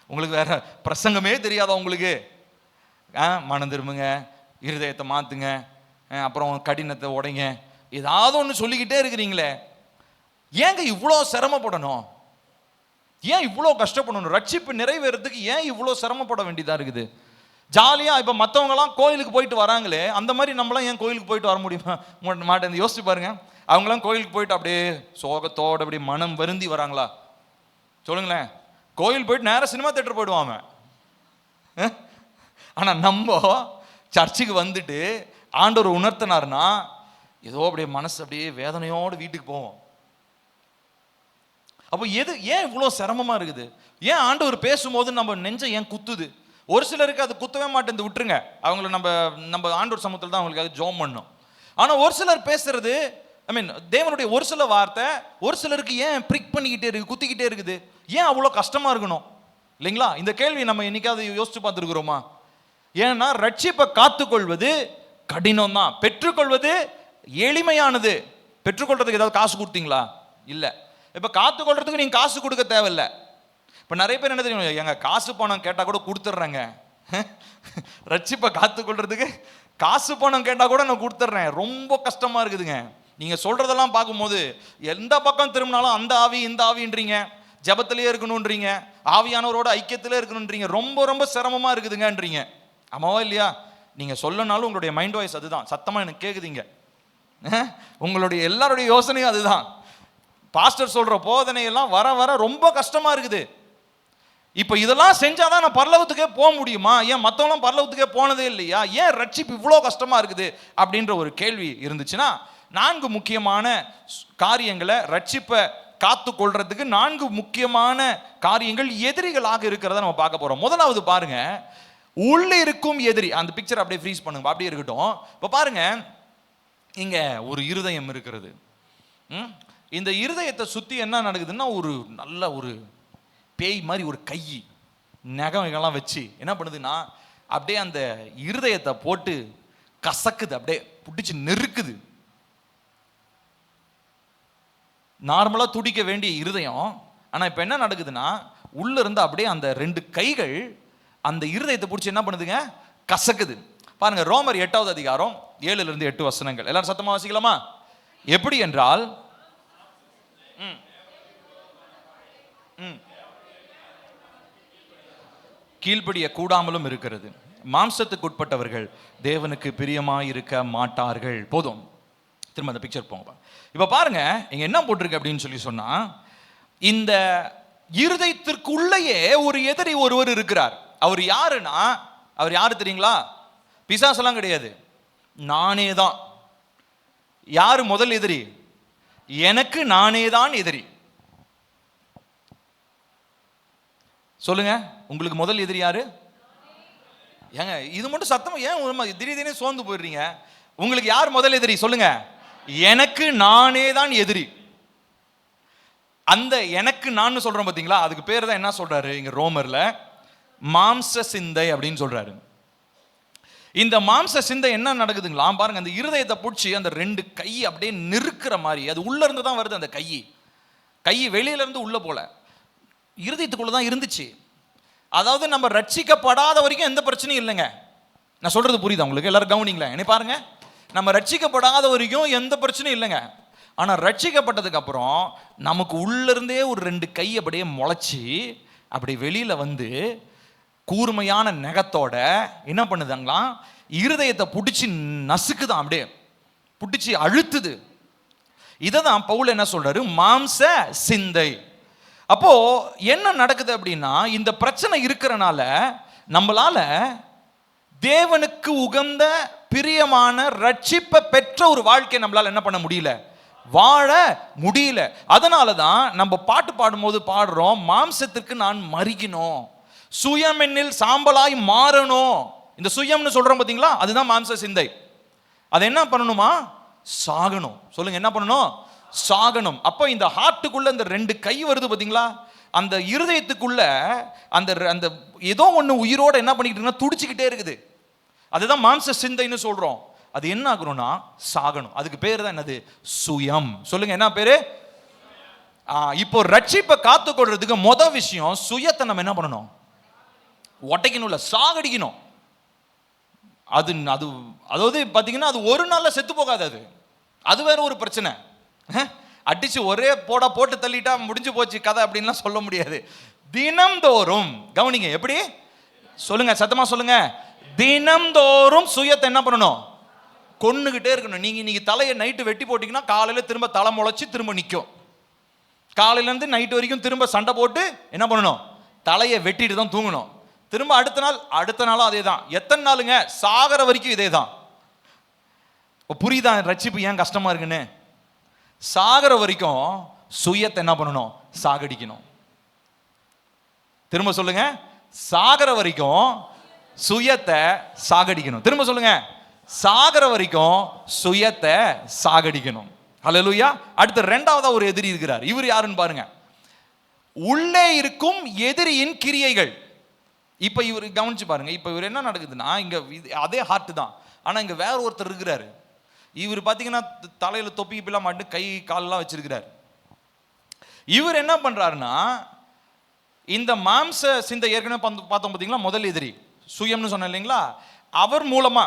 உங்களுக்கு வேற பிரசங்கமே தெரியாதா உங்களுக்கு? மனம் திரும்புங்க, இருதயத்தை மாத்துங்க, அப்புறம் கடினத்தை உடைங்க, ஏதாவது ஒன்று சொல்லிக்கிட்டே இருக்கிறீங்களே, ஏங்க இவ்வளோ சிரமப்படணும்? ஏன் இவ்வளோ கஷ்டப்படணும்? ரட்சிப்பு நிறைவேறதுக்கு ஏன் இவ்வளோ சிரமப்பட வேண்டியதாக இருக்குது? ஜாலியாக இப்போ மற்றவங்களாம் கோயிலுக்கு போயிட்டு வராங்களே, அந்த மாதிரி நம்மளாம் ஏன் கோயிலுக்கு போயிட்டு வர முடியுமா? மாட்டேன். யோசிச்சு பாருங்க, அவங்களாம் கோயிலுக்கு போயிட்டு அப்படியே சோகத்தோடு அப்படி மனம் வருந்தி வராங்களா? சொல்லுங்களேன். கோயில் போயிட்டு நேராக சினிமா தேட்டர் போயிடுவாங்க. ஆனால் நம்ம சர்ச்சுக்கு வந்துட்டு ஆண்டவர் உணர்த்தினார்னா ஏதோ அப்படியே மனசு அப்படியே வேதனையோடு வீட்டுக்கு போவோம். அப்போ ஏன் இவ்வளோ சிரமமாக இருக்குது? ஏன் ஆண்டவர் பேசும்போது நம்ம நெஞ்சை ஏன் குத்துது? ஒரு சிலருக்கு அது குத்தவே மாட்டேன், விட்டுருங்க. அவங்கள நம்ம ஆண்டவர் சமூகத்தில் தான் அவங்களுக்கு அது ஜோம் பண்ணணும். ஆனால் ஒரு சிலர் பேசுறது, தேவனுடைய ஒரு சில வார்த்தை ஒரு சிலருக்கு ஏன் பிரிக் பண்ணிக்கிட்டே இருக்கு, குத்திக்கிட்டே இருக்குது? ஏன் அவ்வளோ கஷ்டமா இருக்கணும்? இல்லைங்களா? இந்த கேள்வி நம்ம என்னைக்காவது யோசிச்சு பார்த்துருக்குறோமா? ஏன்னா ரட்சிப்பை காத்துக்கொள்வது கடினம் தான், பெற்றுக்கொள்வது எளிமையானது. பெற்றுக்கொள்றதுக்கு ஏதாவது காசு கொடுத்தீங்களா? இல்லை. இப்போ காத்துக்கொள்றதுக்கு நீங்கள் காசு கொடுக்க தேவையில்லை. இப்போ நிறைய பேர் என்ன தெரியும், எங்க காசு பணம் கேட்டால் கூட கொடுத்துட்றேங்க. ரட்சிப்பை காத்துக்கொள்றதுக்கு காசு பணம் கேட்டால் கூட நான் கொடுத்துட்றேன். ரொம்ப கஷ்டமா இருக்குதுங்க. நீங்கள் சொல்றதெல்லாம் பார்க்கும்போது எந்த பக்கம் திரும்பினாலும் அந்த ஆவி இந்த ஆவின்றீங்க, ஜபத்திலே இருக்கணுன்றீங்க, ஆவியானவரோட ஐக்கியத்திலே இருக்கணுன்றீங்க, ரொம்ப ரொம்ப சிரமமா இருக்குதுங்கன்றீங்க. ஆமாவா இல்லையா? நீங்கள் சொல்லனாலும் உங்களுடைய மைண்ட் வாய்ஸ் அதுதான், சத்தமாக எனக்கு கேட்குதுங்க. உங்களுடைய எல்லாருடைய யோசனையும் அதுதான். பாஸ்டர் சொல்ற போதனையெல்லாம் வர வர ரொம்ப கஷ்டமா இருக்குது. இப்போ இதெல்லாம் செஞ்சாதான் நான் பரலோகத்துக்கே போக முடியுமா? ஏன் மற்றவங்களாம் பரலோகத்துக்கே போனதே இல்லையா? ஏன் ரட்சிப்பு இவ்வளோ கஷ்டமா இருக்குது அப்படின்ற ஒரு கேள்வி இருந்துச்சுன்னா, 4 முக்கியமான காரியங்களை, ரட்சிப்பை காத்து கொள்றதுக்கு 4 முக்கியமான காரியங்கள் எதிரிகளாக இருக்கிறத நம்ம பார்க்க போறோம். முதலாவது பாருங்க, உள்ள இருக்கும் எதிரி. அந்த பிக்சர் அப்படியே ஃப்ரீஸ் பண்ணுங்க, அப்படியே இருக்கட்டும். இப்போ பாருங்க, இங்க ஒரு இருதயம் இருக்கிறது. இந்த இருதயத்தை சுத்தி என்ன நடக்குதுன்னா, ஒரு நல்ல ஒரு பேய் மாதிரி ஒரு கை நகமெல்லாம் வச்சு என்ன பண்ணுதுன்னா, அப்படியே அந்த இருதயத்தை போட்டு கசக்குது, அப்படியே பிடிச்சி நெருக்குது. நார்மலா துடிக்க வேண்டிய இருதயம், ஆனா இப்ப என்ன நடக்குதுன்னா, உள்ள இருந்து அப்படியே அந்த 2 கைகள் அந்த இருதயத்தை பிடிச்சி என்ன பண்ணுதுங்க, கசக்குது. பாருங்க, ரோமர் 8வது அதிகாரம் 7ல இருந்து 8 வசனங்கள். எல்லாரும் சத்தமா வாசிக்கலாமா? எப்படி என்றால், கீழ்ப்படிய கூடாமலும் இருக்கிறது. மாம்சத்துக்கு உட்பட்டவர்கள் தேவனுக்கு பிரியமாய் இருக்க மாட்டார்கள். போதும், திரும்ப அந்த பிக்சர் போங்க. இப்ப பாருங்க, இங்க என்ன போட்டிருக்கு அப்படின்னு சொல்லி சொன்னா, இந்த இருதயத்திற்குள்ளேயே ஒரு எதிரி ஒருவர் இருக்கிறார். அவர் யாருன்னா, அவர் யாரு தெரியுங்களா? பிசாசெல்லாம் கிடையாது, நானே தான். யாரு முதல் எதிரி? எனக்கு நானே தான் எதிரி. சொல்லுங்க, உங்களுக்கு முதல் எதிரி யாரு? ஏங்க இது மட்டும் சத்தம் ஏன் திடீர்னு சோர்ந்து போயிடுறீங்க? உங்களுக்கு யார் முதல் எதிரி சொல்லுங்க? எனக்கு நானே தான் எதிரி. அந்த எனக்கு நான் சொல்றேன் பாத்தீங்களா, அதுக்கு பேர் தான் என்ன சொல்றாரு இங்க ரோமர்ல, மாம்ச சிந்தை அப்படின்னு சொல்றாரு. இந்த மாம்ச சிந்தை என்ன நடக்குதுங்களா பாருங்க, அந்த இருதயத்தை பிடிச்சி அந்த 2 கை அப்படியே நெருக்கிற மாதிரி. அது உள்ள இருந்து தான் வருது. அந்த கை வெளியில இருந்து உள்ள போல, இருதயத்துக்குள்ள தான் இருந்துச்சு. அதாவது நம்ம ரட்சிக்கப்படாத வரைக்கும் எந்த பிரச்சனையும் இல்லைங்க. நான் சொல்றது புரியுதா உங்களுக்கு? எல்லாரும் கவனிங்களேன், என்ன பாருங்க. நம்ம ரட்சிக்கப்படாத வரைக்கும் எந்த பிரச்சனையும் இல்லைங்க. ஆனா ரட்சிக்கப்பட்டதுக்கு அப்புறம் நமக்கு உள்ள இருந்தே ஒரு 2 கை அப்படியே முளைச்சி அப்படி வெளியில வந்து கூர்மையான நகத்தோட என்ன பண்ணுதாங்களாம், இருதயத்தை பிடிச்சி நசுக்குதான், அப்படியே பிடிச்சி அழுத்துது. இதை தான் பவுல் என்ன சொல்றாரு, மாம்ச சிந்தை. அப்போ என்ன நடக்குது அப்படின்னா, இந்த பிரச்சனை இருக்கிறனால நம்மளால தேவனுக்கு உகந்த பிரியமான ரட்சிப்பை பெற்ற ஒரு வாழ்க்கை நம்மளால என்ன பண்ண முடியல, வாழ முடியல. அதனால தான் நம்ம பாட்டு பாடும்போது பாடுறோம், மாம்சத்திற்கு நான் மறிக்கணும், சுயம் என்னில் சாம்பலாய் மாறணும். இந்த சுயம்னு சொல்றோம் பாத்தீங்களா, அதுதான் மாம்ச சிந்தை. அது என்ன பண்ணணுமா, சாகணும். சொல்லுங்க, என்ன பண்ணணும்? சாகணும். அப்போ இந்த ஹார்ட்டுக்குள்ள இந்த 2 கை வருது பாத்தீங்களா, அந்த இருதயத்துக்குள்ள அந்த அந்த ஏதோ ஒன்று உயிரோட என்ன பண்ணிக்கிட்டு துடிச்சுக்கிட்டே இருக்குது. அதுதான் மாம்ச சிந்தைன்னு சொல்றோம். அது என்ன ஆகணும்னா சாகணும். அதுக்கு பேர் தான் என்னது, சுயம். சொல்லுங்க, என்ன பேரு? இப்போ ரட்சிப்பை காத்து கொள்றதுக்கு முதல் விஷயம், சுயத்தை நம்ம என்ன பண்ணணும், ஒட்டைக்கணும்ல, சாகடிக்கணும். அது அது அதாவது பாத்தீங்கன்னா, அது ஒரு நாள்ல செத்து போகாது. அது வேற ஒரு பிரச்சனை. அடிச்சு ஒரே போட்டு தள்ளிட்டா முடிஞ்சு போச்சு கதை அப்படின்லாம் சொல்ல முடியாது. தினம்தோறும் கவனிங்க, எப்படி சொல்லுங்க, சத்தமா சொல்லுங்க, தினம்தோறும் சுயத்தை என்ன பண்ணணும், கொன்னுகிட்டே இருக்கணும். நீங்க இன்னைக்கு தலையை நைட்டு வெட்டி போட்டீங்கன்னா காலையில திரும்ப தலை முளைச்சு திரும்ப நிற்கும். காலையில இருந்து நைட்டு வரைக்கும் திரும்ப சண்டை போட்டு என்ன பண்ணணும், தலையை வெட்டிட்டு தான் தூங்கணும். திரும்ப அடுத்த நாளும் அதே தான். எத்தனை நாளுங்க? சாகர வரைக்கும் இதே தான். புரியுதா ரட்சிப்பு ஏன் கஷ்டமா இருக்குன்னு? சாகர வரைக்கும் சுயத்தை என்ன பண்ணணும், சாகடிக்கணும். திரும்ப சொல்லுங்க, சாகர வரைக்கும் சுயத்தை சாகடிக்கணும். திரும்ப சொல்லுங்க, சாகர வரைக்கும் சுயத்தை சாகடிக்கணும். ஹல்லேலூயா. அடுத்து 2வதா ஒரு எதிரி இருக்கிறார். இவர் யாருன்னு பாருங்க, உள்ளே இருக்கும் எதிரியின் கிரியைகள். இப்ப இவர் கவனிச்சு பாருங்க. இப்ப இவர் என்ன நடக்குதுன்னா, இங்க அதே ஹார்ட் தான், ஆனா இங்க வேற ஒருத்தர் இருக்கிறாரு. இவர் பார்த்தீங்கன்னா தலையில தொப்பி இப்பெல்லாம் மாட்டு கை காலெல்லாம் வச்சிருக்கிறார். இவர் என்ன பண்றாருன்னா, இந்த மாம்ச சிந்தை ஏற்கனவே பார்த்தோம் பார்த்தீங்களா, முதல் எதிரி சுயம்னு சொன்ன இல்லைங்களா, அவர் மூலமா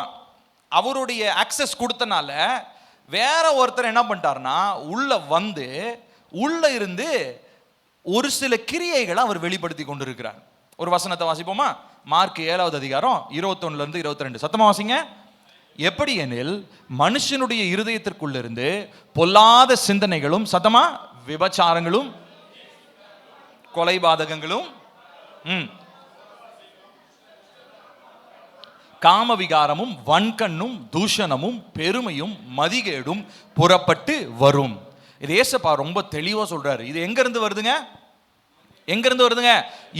அவருடைய ஆக்சஸ் கொடுத்தனால வேற ஒருத்தர் என்ன பண்ணிட்டாருன்னா, உள்ள இருந்து ஒரு சில கிரியைகளை அவர் வெளிப்படுத்தி கொண்டிருக்கிறார். ஒரு வசனத்தை வாசிப்போமா? மார்க் 7வது அதிகாரம் 21ல இருந்து 22. சத்தமா வாசிங்க. எப்படி எனில் மனுஷனுடைய இருதயத்திற்குள்ளிருந்து பொல்லாத சிந்தனைகளும், சத்தமா, விபச்சாரங்களும், கொலைபாதகங்களும், காமவிகாரமும், வன்கண்ணும், தூஷணமும், பெருமையும், மதிகேடும் புறப்பட்டு வரும். இது ஏசப்பா ரொம்ப தெளிவா சொல்றாரு. இது எங்க இருந்து வருதுங்க? எங்க இருந்து வருதுங்க?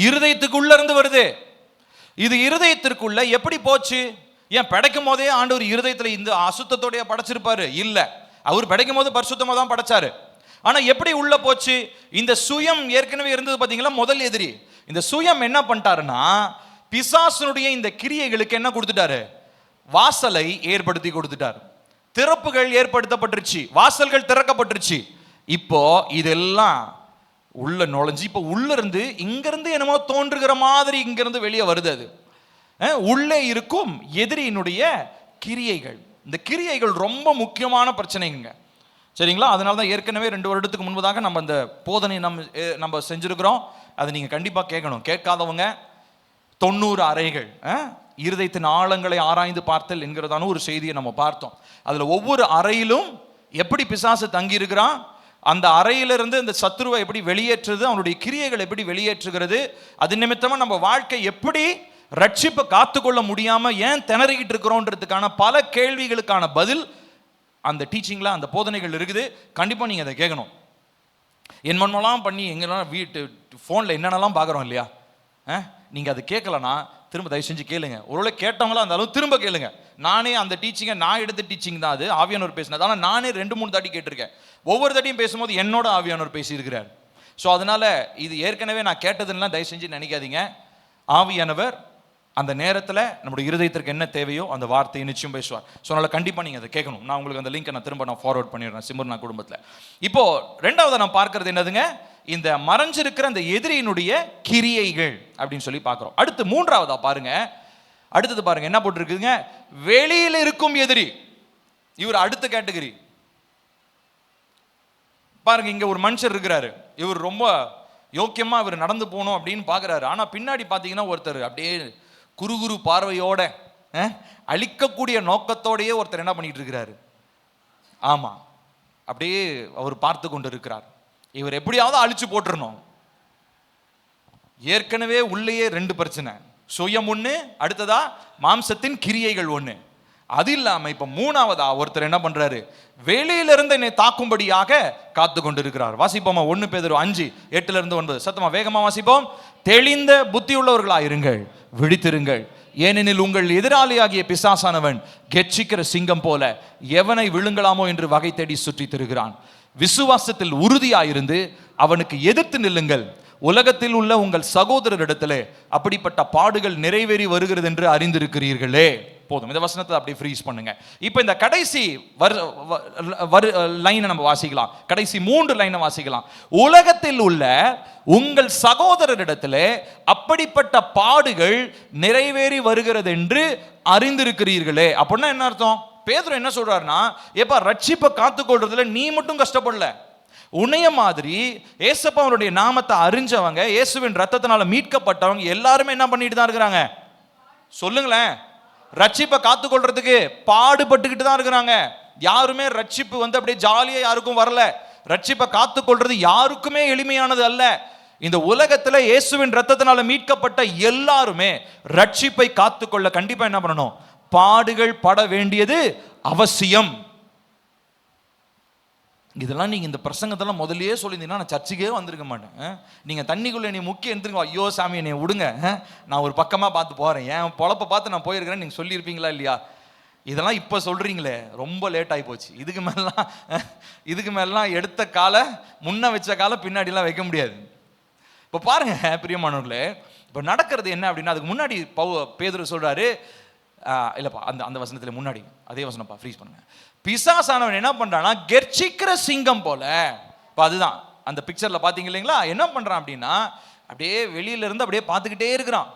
இருதயத்துக்குள்ள இருந்து வருது. இது இருதயத்திற்குள்ள எப்படி போச்சு? ஏன் படைக்கும் போதே ஆண்டவர் இருதயத்துல இந்த அசுத்தத்தோடைய படைச்சிருப்பாரு? இல்ல, அவர் படைக்கும் போது பரிசுத்தமா தான் படைச்சாரு. ஆனா எப்படி உள்ள போச்சு? இந்த சுயம் ஏற்கனவே இருந்தது பாத்தீங்களா, முதல் எதிரி. இந்த சுயம் என்ன பண்ணிட்டாருன்னா, பிசாசனுடைய இந்த கிரியைகளுக்கு என்ன கொடுத்துட்டாரு? வாசலை ஏற்படுத்தி கொடுத்துட்டார். திறப்புகள் ஏற்படுத்தப்பட்டுருச்சு, வாசல்கள் திறக்கப்பட்டுருச்சு. இப்போ இதெல்லாம் உள்ள நுழைஞ்சு இப்போ உள்ள இருந்து இங்கிருந்து என்னமோ தோன்றுகிற மாதிரி இங்கிருந்து வெளியே வருது. அது உள்ளே இருக்கும் எதிரியினுடைய கிரியைகள். இந்த கிரியைகள் ரொம்ப முக்கியமான பிரச்சனைங்க, சரிங்களா? அதனால தான் ஏற்கனவே 2 வருடத்துக்கு முன்பதாக நம்ம இந்த போதனை நம்ம செஞ்சிருக்கிறோம். அதை நீங்க கண்டிப்பா கேட்கணும். கேட்காதவங்க 90 அறைகள், இருதயத்தின் ஆழங்களை ஆராய்ந்து பார்த்தல் என்கிறதான ஒரு செய்தியை நம்ம பார்த்தோம். அதுல ஒவ்வொரு அறையிலும் எப்படி பிசாசு தங்கி இருக்கிறான், அந்த அறையிலிருந்து இந்த சத்துருவை எப்படி வெளியேற்றுறது, அவனுடைய கிரியைகள் எப்படி வெளியேற்றுகிறது, அது நிமித்தமா நம்ம வாழ்க்கை எப்படி ரட்சிப்பை காத்துக்கொள்ள முடியாம ஏன் திணறிக்கிட்டு இருக்கிறோன்றதுக்கான பல கேள்விகளுக்கான பதில் அந்த டீச்சிங்ல, அந்த போதனைகள் இருக்குது. கண்டிப்பா நீங்க அதை கேட்கணும். என் மண்மெல்லாம் பண்ணி எங்கெல்லாம் வீட்டு போன்ல என்னென்னலாம் பார்க்குறோம் இல்லையா, நீங்க அதை கேட்கலன்னா திரும்ப தயவு செஞ்சு கேளுங்க. ஒருவேளை கேட்டவங்களா இருந்தாலும் திரும்ப கேளுங்க. நானே அந்த டீச்சிங்கை நான் எடுத்த டீச்சிங் தான் அது, ஆவியானவர் பேசினது. ஆனால் நானே 2-3 தாட்டி கேட்டிருக்கேன். ஒவ்வொரு தாட்டியும் பேசும்போது என்னோட ஆவியானவர் பேசியிருக்கிறார். ஸோ அதனால இது ஏற்கனவே நான் கேட்டதுன்னா தயவு செஞ்சு நினைக்காதீங்க. ஆவியானவர் அந்த நேரத்தில் நம்முடைய இருதயத்திற்கு என்ன தேவையோ அந்த வார்த்தையை நிச்சயம் பேசுவார். ஸோ அதனால் கண்டிப்பாக நீங்கள் அதை கேட்கணும். நான் உங்களுக்கு அந்த லிங்கை நான் ஃபார்வர்ட் பண்ணிடுறேன் சிம்ரனா குடும்பத்தில். இப்போ 2வது நான் பார்க்கறது என்னதுங்க, இந்த மறைஞ்சிருக்கிற அந்த எதிரியினுடைய கிரியைகள் அப்படின்னு சொல்லி பார்க்குறோம். அடுத்து 3வதா பாருங்க, அடுத்தது பாருங்க என்ன போட்டிருக்குங்க, வெளியில் இருக்கும் எதிரி. இவர் அடுத்த கேட்டகரி பாருங்க. இங்க ஒரு மனுஷர் இருக்கிறாரு, இவர் ரொம்ப யோக்கியமா இவர் நடந்து போகணும் அப்படின்னு பார்க்குறாரு. ஆனால் பின்னாடி பார்த்தீங்கன்னா ஒருத்தர் அப்படியே குறுகுறு பார்வையோட அழிக்கக்கூடிய நோக்கத்தோடையே ஒருத்தர் என்ன பண்ணிட்டு இருக்கிறாரு. ஆமா, அப்படியே அவர் பார்த்து கொண்டு இருக்கிறார். இவர் எப்படியாவது அழிச்சு போட்டுறணும். ஏற்கனவே உள்ளேயே 2 பிரச்சனை, சுயம் ஒண்ணு, அடுத்ததா மாம்சத்தின் கிரியைகள் ஒண்ணு. அது இல்லாம இப்ப 3வதா ஒருத்தர் என்ன பண்றாரு, வெளியிலிருந்து என்னை தாக்கும்படியாக காத்து கொண்டிருக்கிறார். வாசிப்போமா 1 பேதுரு 5:8-9. சத்தமா வேகமா வாசிப்போம். தெளிந்த புத்தி உள்ளவர்களா இருங்கள், விழித்திருங்கள். ஏனெனில் உங்கள் எதிராளியாகிய பிசாசானவன் கெர்ச்சிக்கிற சிங்கம் போல எவனை விழுங்கலாமோ என்று வகை தேடி சுற்றி திரிகிறான். விசுவாசத்தில் உறுதியாயிருந்து அவனுக்கு எதிர்த்து நில்லுங்கள். உலகத்தில் உள்ள உங்கள் சகோதரரிடத்திலே அப்படிப்பட்ட பாடுகள் நிறைவேறி வருகிறது என்று அறிந்திருக்கிறீர்களே. போதும், இந்த வசனத்தை அப்படியே ஃப்ரீஸ் பண்ணுங்க. இப்போ இந்த கடைசி லைனை நம்ம வாசிக்கலாம். கடைசி 3 லைனை வாசிக்கலாம். உலகத்தில் உள்ள உங்கள் சகோதரரிடத்திலே அப்படிப்பட்ட பாடுகள் நிறைவேறி வருகிறது என்று அறிந்திருக்கிறீர்களே. அப்படின்னா என்ன அர்த்தம்? பேதுரு என்ன சொல்றாருன்னா, ஏப்பா ரட்சிப்பை காத்துக்கொள்றதுல நீ மட்டும் கஷ்டப்படல, உன்னைய மாதிரி ஏசப்பாவுடைய நாமத்தை அறிஞ்சவங்க, இயேசுவின் ரத்தத்தினால மீட்கப்பட்டவங்க எல்லாருமே என்ன பண்ணிட்டு தான் இருக்கிறாங்க? சொல்லுங்களேன். ரட்சிப்பை காத்துக்கொள்றதுக்கு பாடுபட்டுக்கிட்டு தான் இருக்கிறாங்க. யாருமே ரட்சிப்பு அப்படியே ஜாலியா யாருக்கும் வரல. ரட்சிப்பை காத்துக்கொள்றது யாருக்குமே எளிமையானது அல்ல. இந்த உலகத்துல இயேசுவின் ரத்தத்தினால மீட்கப்பட்ட எல்லாருமே ரட்சிப்பை காத்துக்கொள்ள கண்டிப்பா என்ன பண்ணணும்? பாடுகள் பட வேண்டியது அவசியம். இதெல்லாம் நீங்க இந்த பிரசங்கத்தெல்லாம் முதல்லயே சொல்லியிருந்தீங்கன்னா நான் சர்ச்சுக்கே வந்திருக்க மாட்டேன். நீங்க தண்ணிக்குள்ள என்னை முக்கிய எடுத்துருங்க, ஐயோ சாமி என்னை விடுங்க, நான் ஒரு பக்கமா பார்த்து போறேன், என் பொழப்பை பார்த்து நான் போயிருக்கிறேன்னு நீங்க சொல்லியிருப்பீங்களா இல்லையா? இதெல்லாம் இப்ப சொல்றீங்களே, ரொம்ப லேட் ஆகி போச்சு. இதுக்கு மேலாம் எடுத்த காலை முன்ன வச்ச காலை பின்னாடிலாம் வைக்க முடியாது. இப்போ பாருங்க பிரியமானவர்களே, இப்போ நடக்கிறது என்ன அப்படின்னா, அதுக்கு முன்னாடி பேதுரு சொல்றாரு, இல்லப்பா அந்த வசனத்துல முன்னாடி அதே வசனப்பா ஃப்ரீஸ் பண்ணுங்க. பிசாசானவன் என்ன பண்றான்னா கெர்ச்சிக்கிற சிங்கம் போல. அதுதான் அந்த பிக்சர்ல பாத்தீங்க இல்லைங்களா? என்ன பண்றான் அப்படின்னா, அப்படியே வெளியில இருந்து அப்படியே பார்த்துக்கிட்டே இருக்கிறான்.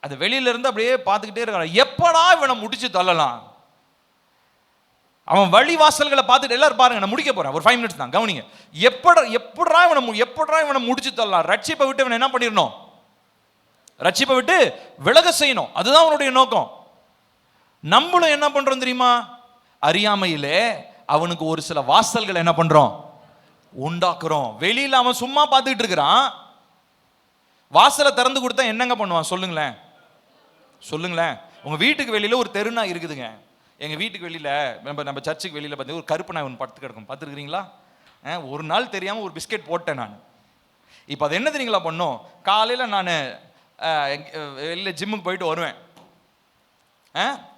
அது வெளியில இருந்து அப்படியே பார்த்துக்கிட்டே இருக்கிறான். எப்படா இவனை முடிச்சு தள்ளலாம்? அவன் வழி வாசல்களை பார்த்துட்டு, எல்லாரும் பாருங்க, நான் முடிக்க போறேன், ஒரு 5 மினிட்ஸ் தான், கவனிங்க. எப்படா இவனை முடிச்சு தள்ளலாம்? ரட்சிப்பை விட்டு இவனை என்ன பண்ணிடணும்? ரட்சிப்பை விட்டு விலக செய்யணும். அதுதான் அவனுடைய நோக்கம். நம்மளும் என்ன பண்றோம் தெரியுமா? அறியாமையிலே அவனுக்கு ஒரு சில வாசல்கள் என்ன பண்றோம்? உண்டாக்குறோம். வெளியில அவன் சும்மா பார்த்துக்கிட்டு இருக்கிறான். வாசலை திறந்து கொடுத்தா என்னங்க பண்ணுவான்? சொல்லுங்களேன், சொல்லுங்களேன். உங்க வீட்டுக்கு வெளியில ஒரு தெரு நாய் இருக்குதுங்க. எங்க வீட்டுக்கு வெளியில, நம்ம சர்ச்சுக்கு வெளியில பார்த்தீங்கன்னா ஒரு கருப்பு நாய் ஒன்று படுத்து கிடக்கும். பார்த்துருக்கிறீங்களா? ஒரு நாள் தெரியாம ஒரு பிஸ்கெட் போட்டேன் நான். இப்போ அது என்ன தெரியுங்களா பண்ணும்? காலையில் நான் வெளியில் ஜிம்முக்கு போயிட்டு வருவேன்.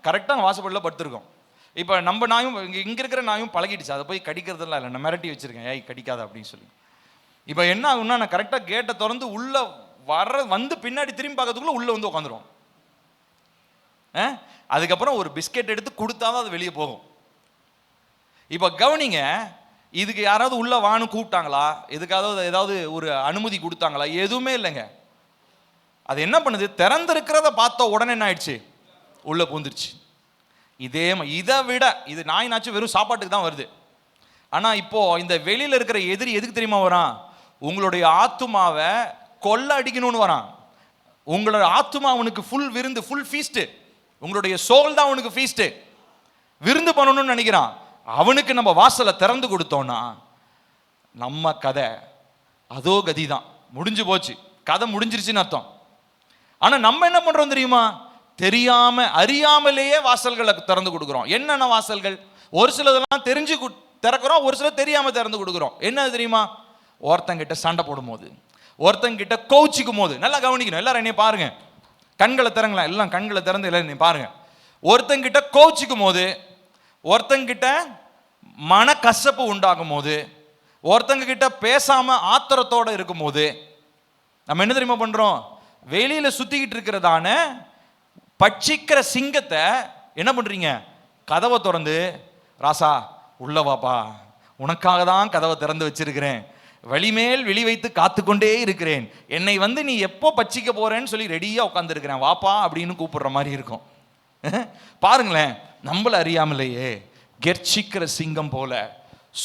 கரெக்டாக வாசப்படியில் படுத்துருக்கோம். இப்போ நம்ம நாயும் இங்கே இருக்கிற நாயும் பழகிடுச்சு. அதை போய் கடிக்கிறதுலாம் இல்லை, நான் மிரட்டி வச்சிருக்கேன், ஏய் கடிக்காத அப்படின்னு சொல்லி. இப்போ என்ன ஆகுன்னா, நான் கரெக்டாக கேட்டை திறந்து உள்ளே வந்து பின்னாடி திரும்பி பார்க்கறதுக்குள்ள உள்ளே வந்து உட்காந்துரும். அதுக்கப்புறம் ஒரு பிஸ்கெட் எடுத்து கொடுத்தாதான் அது வெளியே போகும். இப்போ கவனிங்க, இதுக்கு யாராவது உள்ள வான்னு கூப்பிட்டாங்களா? எதுக்காவது ஏதாவது ஒரு அனுமதி கொடுத்தாங்களா? எதுவுமே இல்லைங்க. அது என்ன பண்ணுது? திறந்திருக்கிறத பார்த்த உடனே என்ன ஆயிடுச்சு? உள்ள பூந்துருச்சு. இதை விட இது நாய்னாச்சும் வெறும் சாப்பாட்டுக்கு தான் வருது. ஆனா இப்போ இந்த வெளியில இருக்கிற எதிரி எதுக்கு தெரியுமா வரான்? உங்களுடைய ஆத்துமாவை கொள்ள அடிக்கணும்னு வரான். உங்களோட ஆத்துமா அவனுக்கு ஃபுல் விருந்து, ஃபுல் ஃபீஸ்ட். உங்களுடைய சோல் தான் அவனுக்கு ஃபீஸ்ட். விருந்து பண்ணணும்னு நினைக்கிறான். அவனுக்கு நம்ம வாசலை திறந்து கொடுத்தோம்னா நம்ம கதை அதோ கதி தான், முடிஞ்சு போச்சு, கதை முடிஞ்சிருச்சுன்னு அர்த்தம். ஆனா நம்ம என்ன பண்றோம் தெரியுமா? தெரியாம அறியாமலேயே வாசல்களை திறந்து கொடுக்குறோம். என்னென்ன வாசல்கள்? ஒரு சிலதெல்லாம் தெரிஞ்சு திறக்கிறோம், ஒரு சில தெரியாம திறந்து கொடுக்குறோம். என்ன தெரியுமா? ஒருத்தங்கிட்ட சண்டை போடும் போது, ஒருத்தங்கிட்ட கோச்சிக்கும் போது. நல்லா கவனிக்கணும் எல்லாரும், என்னைய பாருங்க, கண்களை திறங்களா, எல்லாம் கண்களை திறந்து எல்லாரும் பாருங்க. ஒருத்தங்கிட்ட கோச்சிக்கும் போது, ஒருத்தங்கிட்ட மன கசப்பு உண்டாகும் போது, ஒருத்தங்க கிட்ட பேசாம ஆத்திரத்தோட இருக்கும் போது நம்ம என்ன தெரியுமா பண்றோம்? வெளியில சுத்திக்கிட்டு இருக்கிறதான பட்சிக்கிற சிங்கத்தை என்ன பண்றீங்க? கதவை திறந்து, ராசா உள்ள வாப்பா, உனக்காக தான் கதவை திறந்து வச்சிருக்கிறேன், வழிமேல் வெளி வைத்து காத்து கொண்டே இருக்கிறேன், என்னை வந்து நீ எப்போ பட்சிக்க போறேன்னு சொல்லி ரெடியா உட்கார்ந்து இருக்கிறேன், வாப்பா அப்படின்னு கூப்பிடுற மாதிரி இருக்கும். பாருங்களேன், நம்மள அறியாமலேயே கெர்ச்சிக்கிற சிங்கம் போல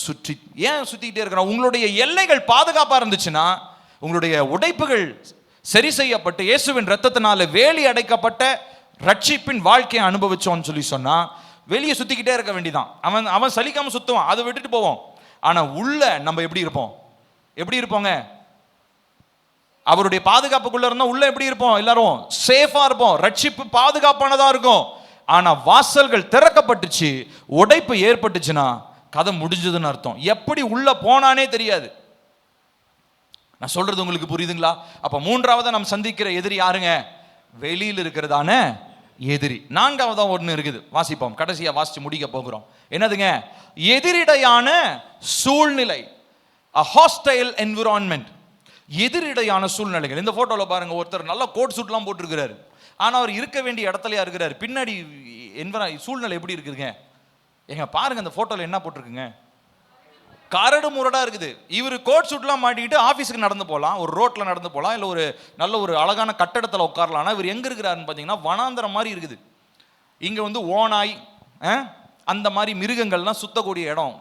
சுற்றி ஏன் சுத்திக்கிட்டே இருக்கிறோம்? உங்களுடைய எல்லைகள் பாதுகாப்பா இருந்துச்சுன்னா, உங்களுடைய உடைப்புகள் சரி செய்யப்பட்டு இயேசுவின் ரத்தத்தினால வேலி அடைக்கப்பட்ட ரட்சிப்பின் வாழ்க்கையை அனுபவிச்சோன்னு சொல்லி சொன்னா, வெளியே சுத்திக்கிட்டே இருக்க வேண்டியதான். அவன் சலிக்காம சுத்துவான், அதை விட்டுட்டு போவோம். ஆனா உள்ள நம்ம எப்படி இருப்போம்? எப்படி இருப்போங்க? அவருடைய பாதுகாப்புக்குள்ள இருந்தா உள்ள எப்படி இருப்போம்? எல்லாரும் சேஃபா இருப்போம், ரட்சிப்பு பாதுகாப்பானதா இருக்கும். ஆனா வாசல்கள் திறக்கப்பட்டுச்சு, உடைப்பு ஏற்பட்டுச்சுன்னா கதை முடிஞ்சதுன்னு அர்த்தம். எப்படி உள்ள போனானே தெரியாது. நான் சொல்றது உங்களுக்கு புரியுதுங்களா? அப்ப மூன்றாவதா நாம் சந்திக்கிற எதிரி யாருங்க? வெளியில் இருக்கிறதான எதிரி. நான்காவதா ஒன்று இருக்குது, வாசிப்போம், கடைசியா வாசிச்சு முடிக்க போகிறோம். என்னதுங்க? எதிரிடையான சூழ்நிலை, a hostile environment. எதிரிடையான சூழ்நிலைகள். இந்த போட்டோல பாருங்க, ஒருத்தர் நல்ல கோட் சூட்லாம் போட்டிருக்கிறாரு, ஆனா அவர் இருக்க வேண்டிய இடத்துலயா இருக்கிறாரு. பின்னாடி சூழ்நிலை எப்படி இருக்குதுங்க? எங்க பாருங்க, அந்த போட்டோல என்ன போட்டிருக்குங்க? கரடு முரடா இருக்குது. இவர் கோட் சூட்லாம் மாட்டிக்கிட்டு ஆஃபீஸுக்கு நடந்து போகலாம், ஒரு ரோட்ல நடந்து போகலாம், இல்லை ஒரு நல்ல ஒரு அழகான கட்டடத்தில் உட்காரலாம். ஆனால் இவர் எங்க இருக்கிறாருன்னு பார்த்தீங்கன்னா வனாந்தரம் மாதிரி இருக்குது. இங்க வந்து ஓனாய் அந்த மாதிரி மிருகங்கள்லாம் சுத்தக்கூடிய இடம்.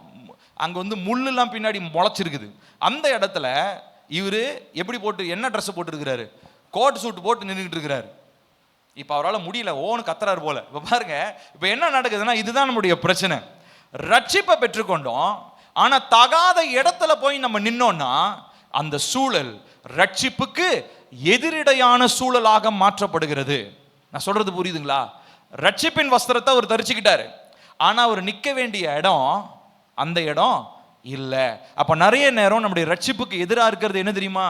அங்க வந்து முள்ளுலாம் பின்னாடி முளைச்சிருக்குது. அந்த இடத்துல இவரு எப்படி போட்டு, என்ன ட்ரெஸ் போட்டுருக்கிறாரு? கோட் சூட் போட்டு நின்றுட்டு இருக்கிறாரு. இப்ப அவரால் முடியல, ஓன்னு கத்துறாரு போல. இப்ப பாருங்க, இப்ப என்ன நடக்குதுன்னா, இதுதான் நம்முடைய பிரச்சனை. ரட்சிப்பை பெற்றுக்கொண்டோம், ஆனா தகாத இடத்துல போய் நம்ம நின்னோம்னா அந்த சூழல் ரட்சிப்புக்கு எதிரிடையான சூழலாக மாற்றப்படுகிறது. நான் சொல்றது புரியுதுங்களா? ரட்சிப்பின் வஸ்திரத்தை அவர் தரிச்சுக்கிட்டாரு, ஆனா அவர் நிக்க வேண்டிய இடம் அந்த இடம் இல்ல. அப்ப நிறைய நேரம் நம்முடைய ரட்சிப்புக்கு எதிராக இருக்கிறது என்ன தெரியுமா?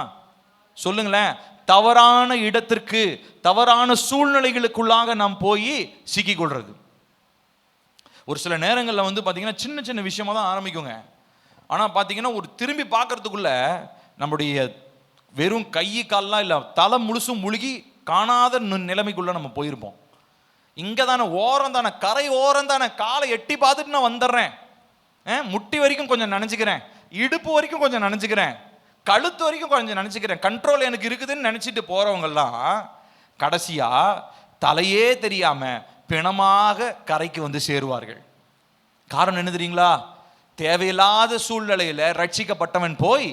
சொல்லுங்களேன். தவறான இடத்திற்கு, தவறான சூழ்நிலைகளுக்குள்ளாக நாம் போய் சிக்கிக் கொள்றது. ஒரு சில நேரங்களில் வந்து பார்த்தீங்கன்னா சின்ன சின்ன விஷயமா தான் ஆரம்பிக்குங்க. ஆனால் பார்த்தீங்கன்னா ஒரு திரும்பி பார்க்கறதுக்குள்ள நம்முடைய வெறும் கை கால்லாம் இல்லை, தலை முழுசும் முழுகி காணாத நிலைமைக்குள்ள நம்ம போயிருப்போம். இங்கே தானே ஓரம் தானே, கரை ஓரம் தானே, காலை எட்டி பார்த்துட்டு நான் வந்துடுறேன், முட்டி வரைக்கும் கொஞ்சம் நினச்சிக்கிறேன், இடுப்பு வரைக்கும் கொஞ்சம் நினச்சிக்கிறேன், கழுத்து வரைக்கும் கொஞ்சம் நினச்சிக்கிறேன், கண்ட்ரோல் எனக்கு இருக்குதுன்னு நினச்சிட்டு போகிறவங்கெல்லாம் கடைசியா தலையே தெரியாம பிணமாக கரைக்கு வந்து சேருவார்கள். காரணம் என்ன தெரியுங்களா? தேவையில்லாத சூழ்நிலையில ரட்சிக்கப்பட்டவன் போய்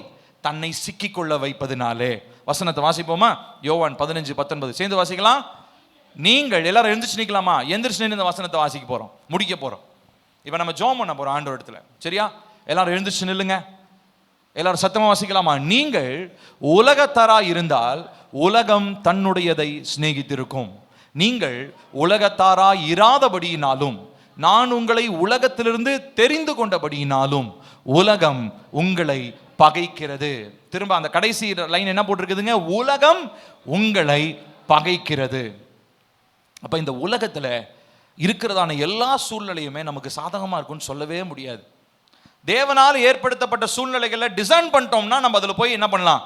தன்னை சிக்கிக்கொள்ள வைப்பதினாலே. வசனத்தை வாசிப்போமா? யோவான் 15:19 சேர்ந்து வாசிக்கலாம். நீங்கள் எல்லாரும் எழுந்திரிச்சு நிக்கலாமா? எந்திரிச்சு நின்று இந்த வசனத்தை வாசிக்க போறோம், முடிக்க போறோம். இப்ப நம்ம ஜெபம் பண்ண போறோம் ஆண்டவர் இடத்துல. சரியா? எல்லாரும் எழுந்திரிச்சு நில்லுங்க. எல்லாரும் சத்தமா வாசிக்கலாமா? நீங்கள் உலகத்தாராய் இருந்தால் உலகம் தன்னுடையதை சிநேகித்திருக்கும். நீங்கள் உலகத்தாராய் இராதபடியினாலும் நான் உங்களை உலகத்திலிருந்து தெரிந்து கொண்டபடியினாலும் உலகம் உங்களை பகைக்கிறது. திரும்ப அந்த கடைசி லைன் என்ன போட்டிருக்குதுங்க? உலகம் உங்களை பகைக்கிறது. அப்ப இந்த உலகத்துல இருக்கிறதான எல்லா சூழ்நிலையுமே நமக்கு சாதகமா இருக்கும்னு சொல்லவே முடியாது. தேவனால் ஏற்படுத்தப்பட்ட சூழ்நிலைகளை டிசைன் பண்ணிட்டோம்னா நம்ம அதுல போய் என்ன பண்ணலாம்?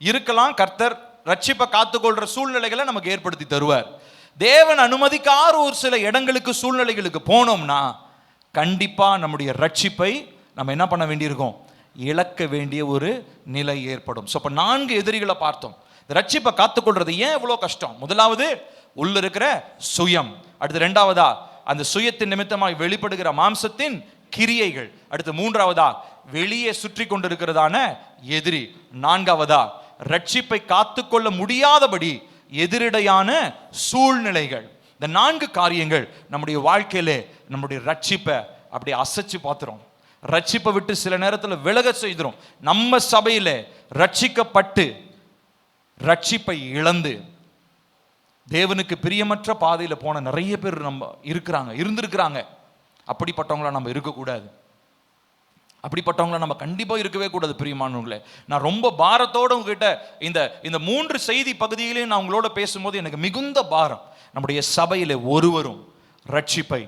இருக்கலாம். கர்த்தர் ரட்சிப்பை காத்துக்கொள்ற சூழ்நிலைகளை நமக்கு ஏற்படுத்தி தருவார். தேவன் அனுமதிக்காத ஒரு சில இடங்களுக்கு சூழ்நிலைகளுக்கு போனோம்னா கண்டிப்பா நம்முடைய ரட்சிப்பை நம்ம என்ன பண்ண வேண்டியிருக்கும்? இழக்க வேண்டிய ஒரு நிலை ஏற்படும். ஸோ இப்போ 4 எதிரிகளை பார்த்தோம். ரட்சிப்பை காத்துக்கொள்றது ஏன் இவ்வளோ கஷ்டம்? முதலாவது உள்ள இருக்கிற சுயம். அடுத்து 2வதா அந்த சுயத்தின் நிமித்தமாய் வெளிப்படுகிற மாம்சத்தின் கிரியைகள். அடுத்து 3வதா வெளியே சுற்றி கொண்டிருக்கிறதான எதிரி. 4வதா ரட்சிப்பை காத்துக்கொள்ள முடியாதபடி எதிரடையான சூழ்நிலைகள். இந்த 4 காரியங்கள் நம்முடைய வாழ்க்கையில நம்முடைய ரட்சிப்பை அப்படி அசைச்சு பார்த்துரும். ரட்சிப்பை விட்டு சில நேரத்தில் விலக செய்துரும். நம்ம சபையில ரட்சிக்கப்பட்டு ரட்சிப்பை இழந்து தேவனுக்கு பிரியமற்ற பாதையில போன நிறைய பேர் நம்ம இருந்திருக்கிறாங்க. அப்படிப்பட்டவங்கள நம்ம இருக்கக்கூடாது. அப்படிப்பட்டவங்கள நம்ம கண்டிப்பா இருக்கவே கூடாது. பிரியமானவங்களே, நான் ரொம்ப பாரத்தோட உங்ககிட்ட இந்த 3 செய்தி பகுதிகளையும் நான் உங்களோட பேசும்போது எனக்கு மிகுந்த பாரம். நம்முடைய சபையில ஒருவரும் ரட்சிப்பை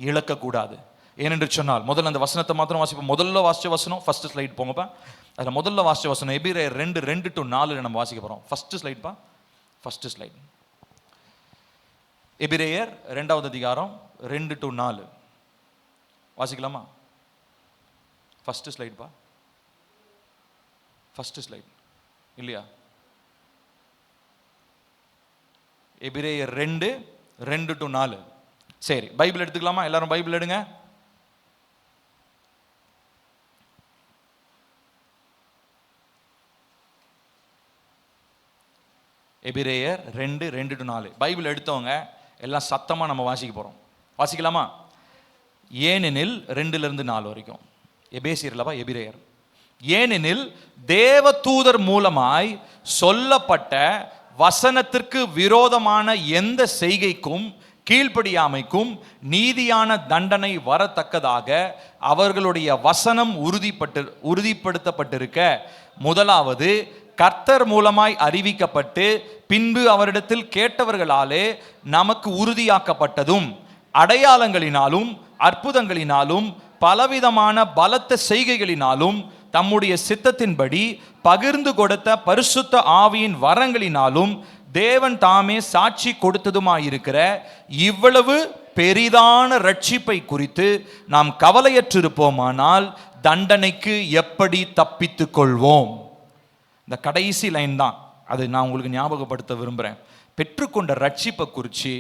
இழக்கக்கூடாது. ஏனென்று சொன்னால் முதல்ல அந்த வசனத்தை மாத்திரம் வாசிப்போம். முதல்ல வாசிச்ச வசனம், ஃபர்ஸ்ட் ஸ்லைட் போங்கப்பா. அதில் முதல்ல வாசிச்ச வசனம் எபிரேயர் 2:2-4 நம்ம வாசிக்க போறோம். ஃபர்ஸ்ட் ஸ்லைட்பா, ஃபர்ஸ்ட் ஸ்லைட். எபிரேயர் 2வது அதிகாரம் 2-4 வாசிக்கலாமா? ஃபர்ஸ்ட் ஸ்லைட்பா, ஃபர்ஸ்ட் ஸ்லைட் இல்லையா? எபிரேயர் 2:2-4. சரி, பைபிள் எடுத்துக்கலாமா? எல்லாரும் பைபிள் எடுங்க. எபிரேயர் 2:2-4 பைபிள் எடுத்தவங்க எல்லாம் சத்தமா நம்ம வாசிக்க போறோம். வாசிக்கலாமா? ஏனெனில் 2-4 வரைக்கும். எபேசியர்லவா? எபிரேயர். ஏனெனில் தேவதூதர் மூலமாய் சொல்லப்பட்ட வசனத்திற்கு விரோதமான எந்த செய்கைக்கும் கீழ்ப்படியாமைக்கும் நீதியான தண்டனை வரத்தக்கதாக அவர்களுடைய வசனம் உறுதிப்படுத்தப்பட்டிருக்க, முதலாவது கர்த்தர் மூலமாய் அறிவிக்கப்பட்டு பின்பு அவரிடத்தில் கேட்டவர்களாலே நமக்கு உறுதியாக்கப்பட்டதும் அடையாளங்களினாலும் அற்புதங்களினாலும் பலவிதமான பலத்த செய்கைகளினாலும் தம்முடைய சித்தத்தின்படி பகிர்ந்து கொடுத்த பரிசுத்த ஆவியின் வரங்களினாலும் தேவன் தாமே சாட்சி கொடுத்ததுமாயிருக்கிற இவ்வளவு பெரிதான ரட்சிப்பை குறித்து நாம் கவலையற்றிருப்போமானால் தண்டனைக்கு எப்படி தப்பித்துக் கொள்வோம்? இந்த கடைசி லைன் தான் அது நான் உங்களுக்கு ஞாபகப்படுத்த விரும்புகிறேன். பெற்றுக்கொண்ட ரட்சிப்பை குறித்து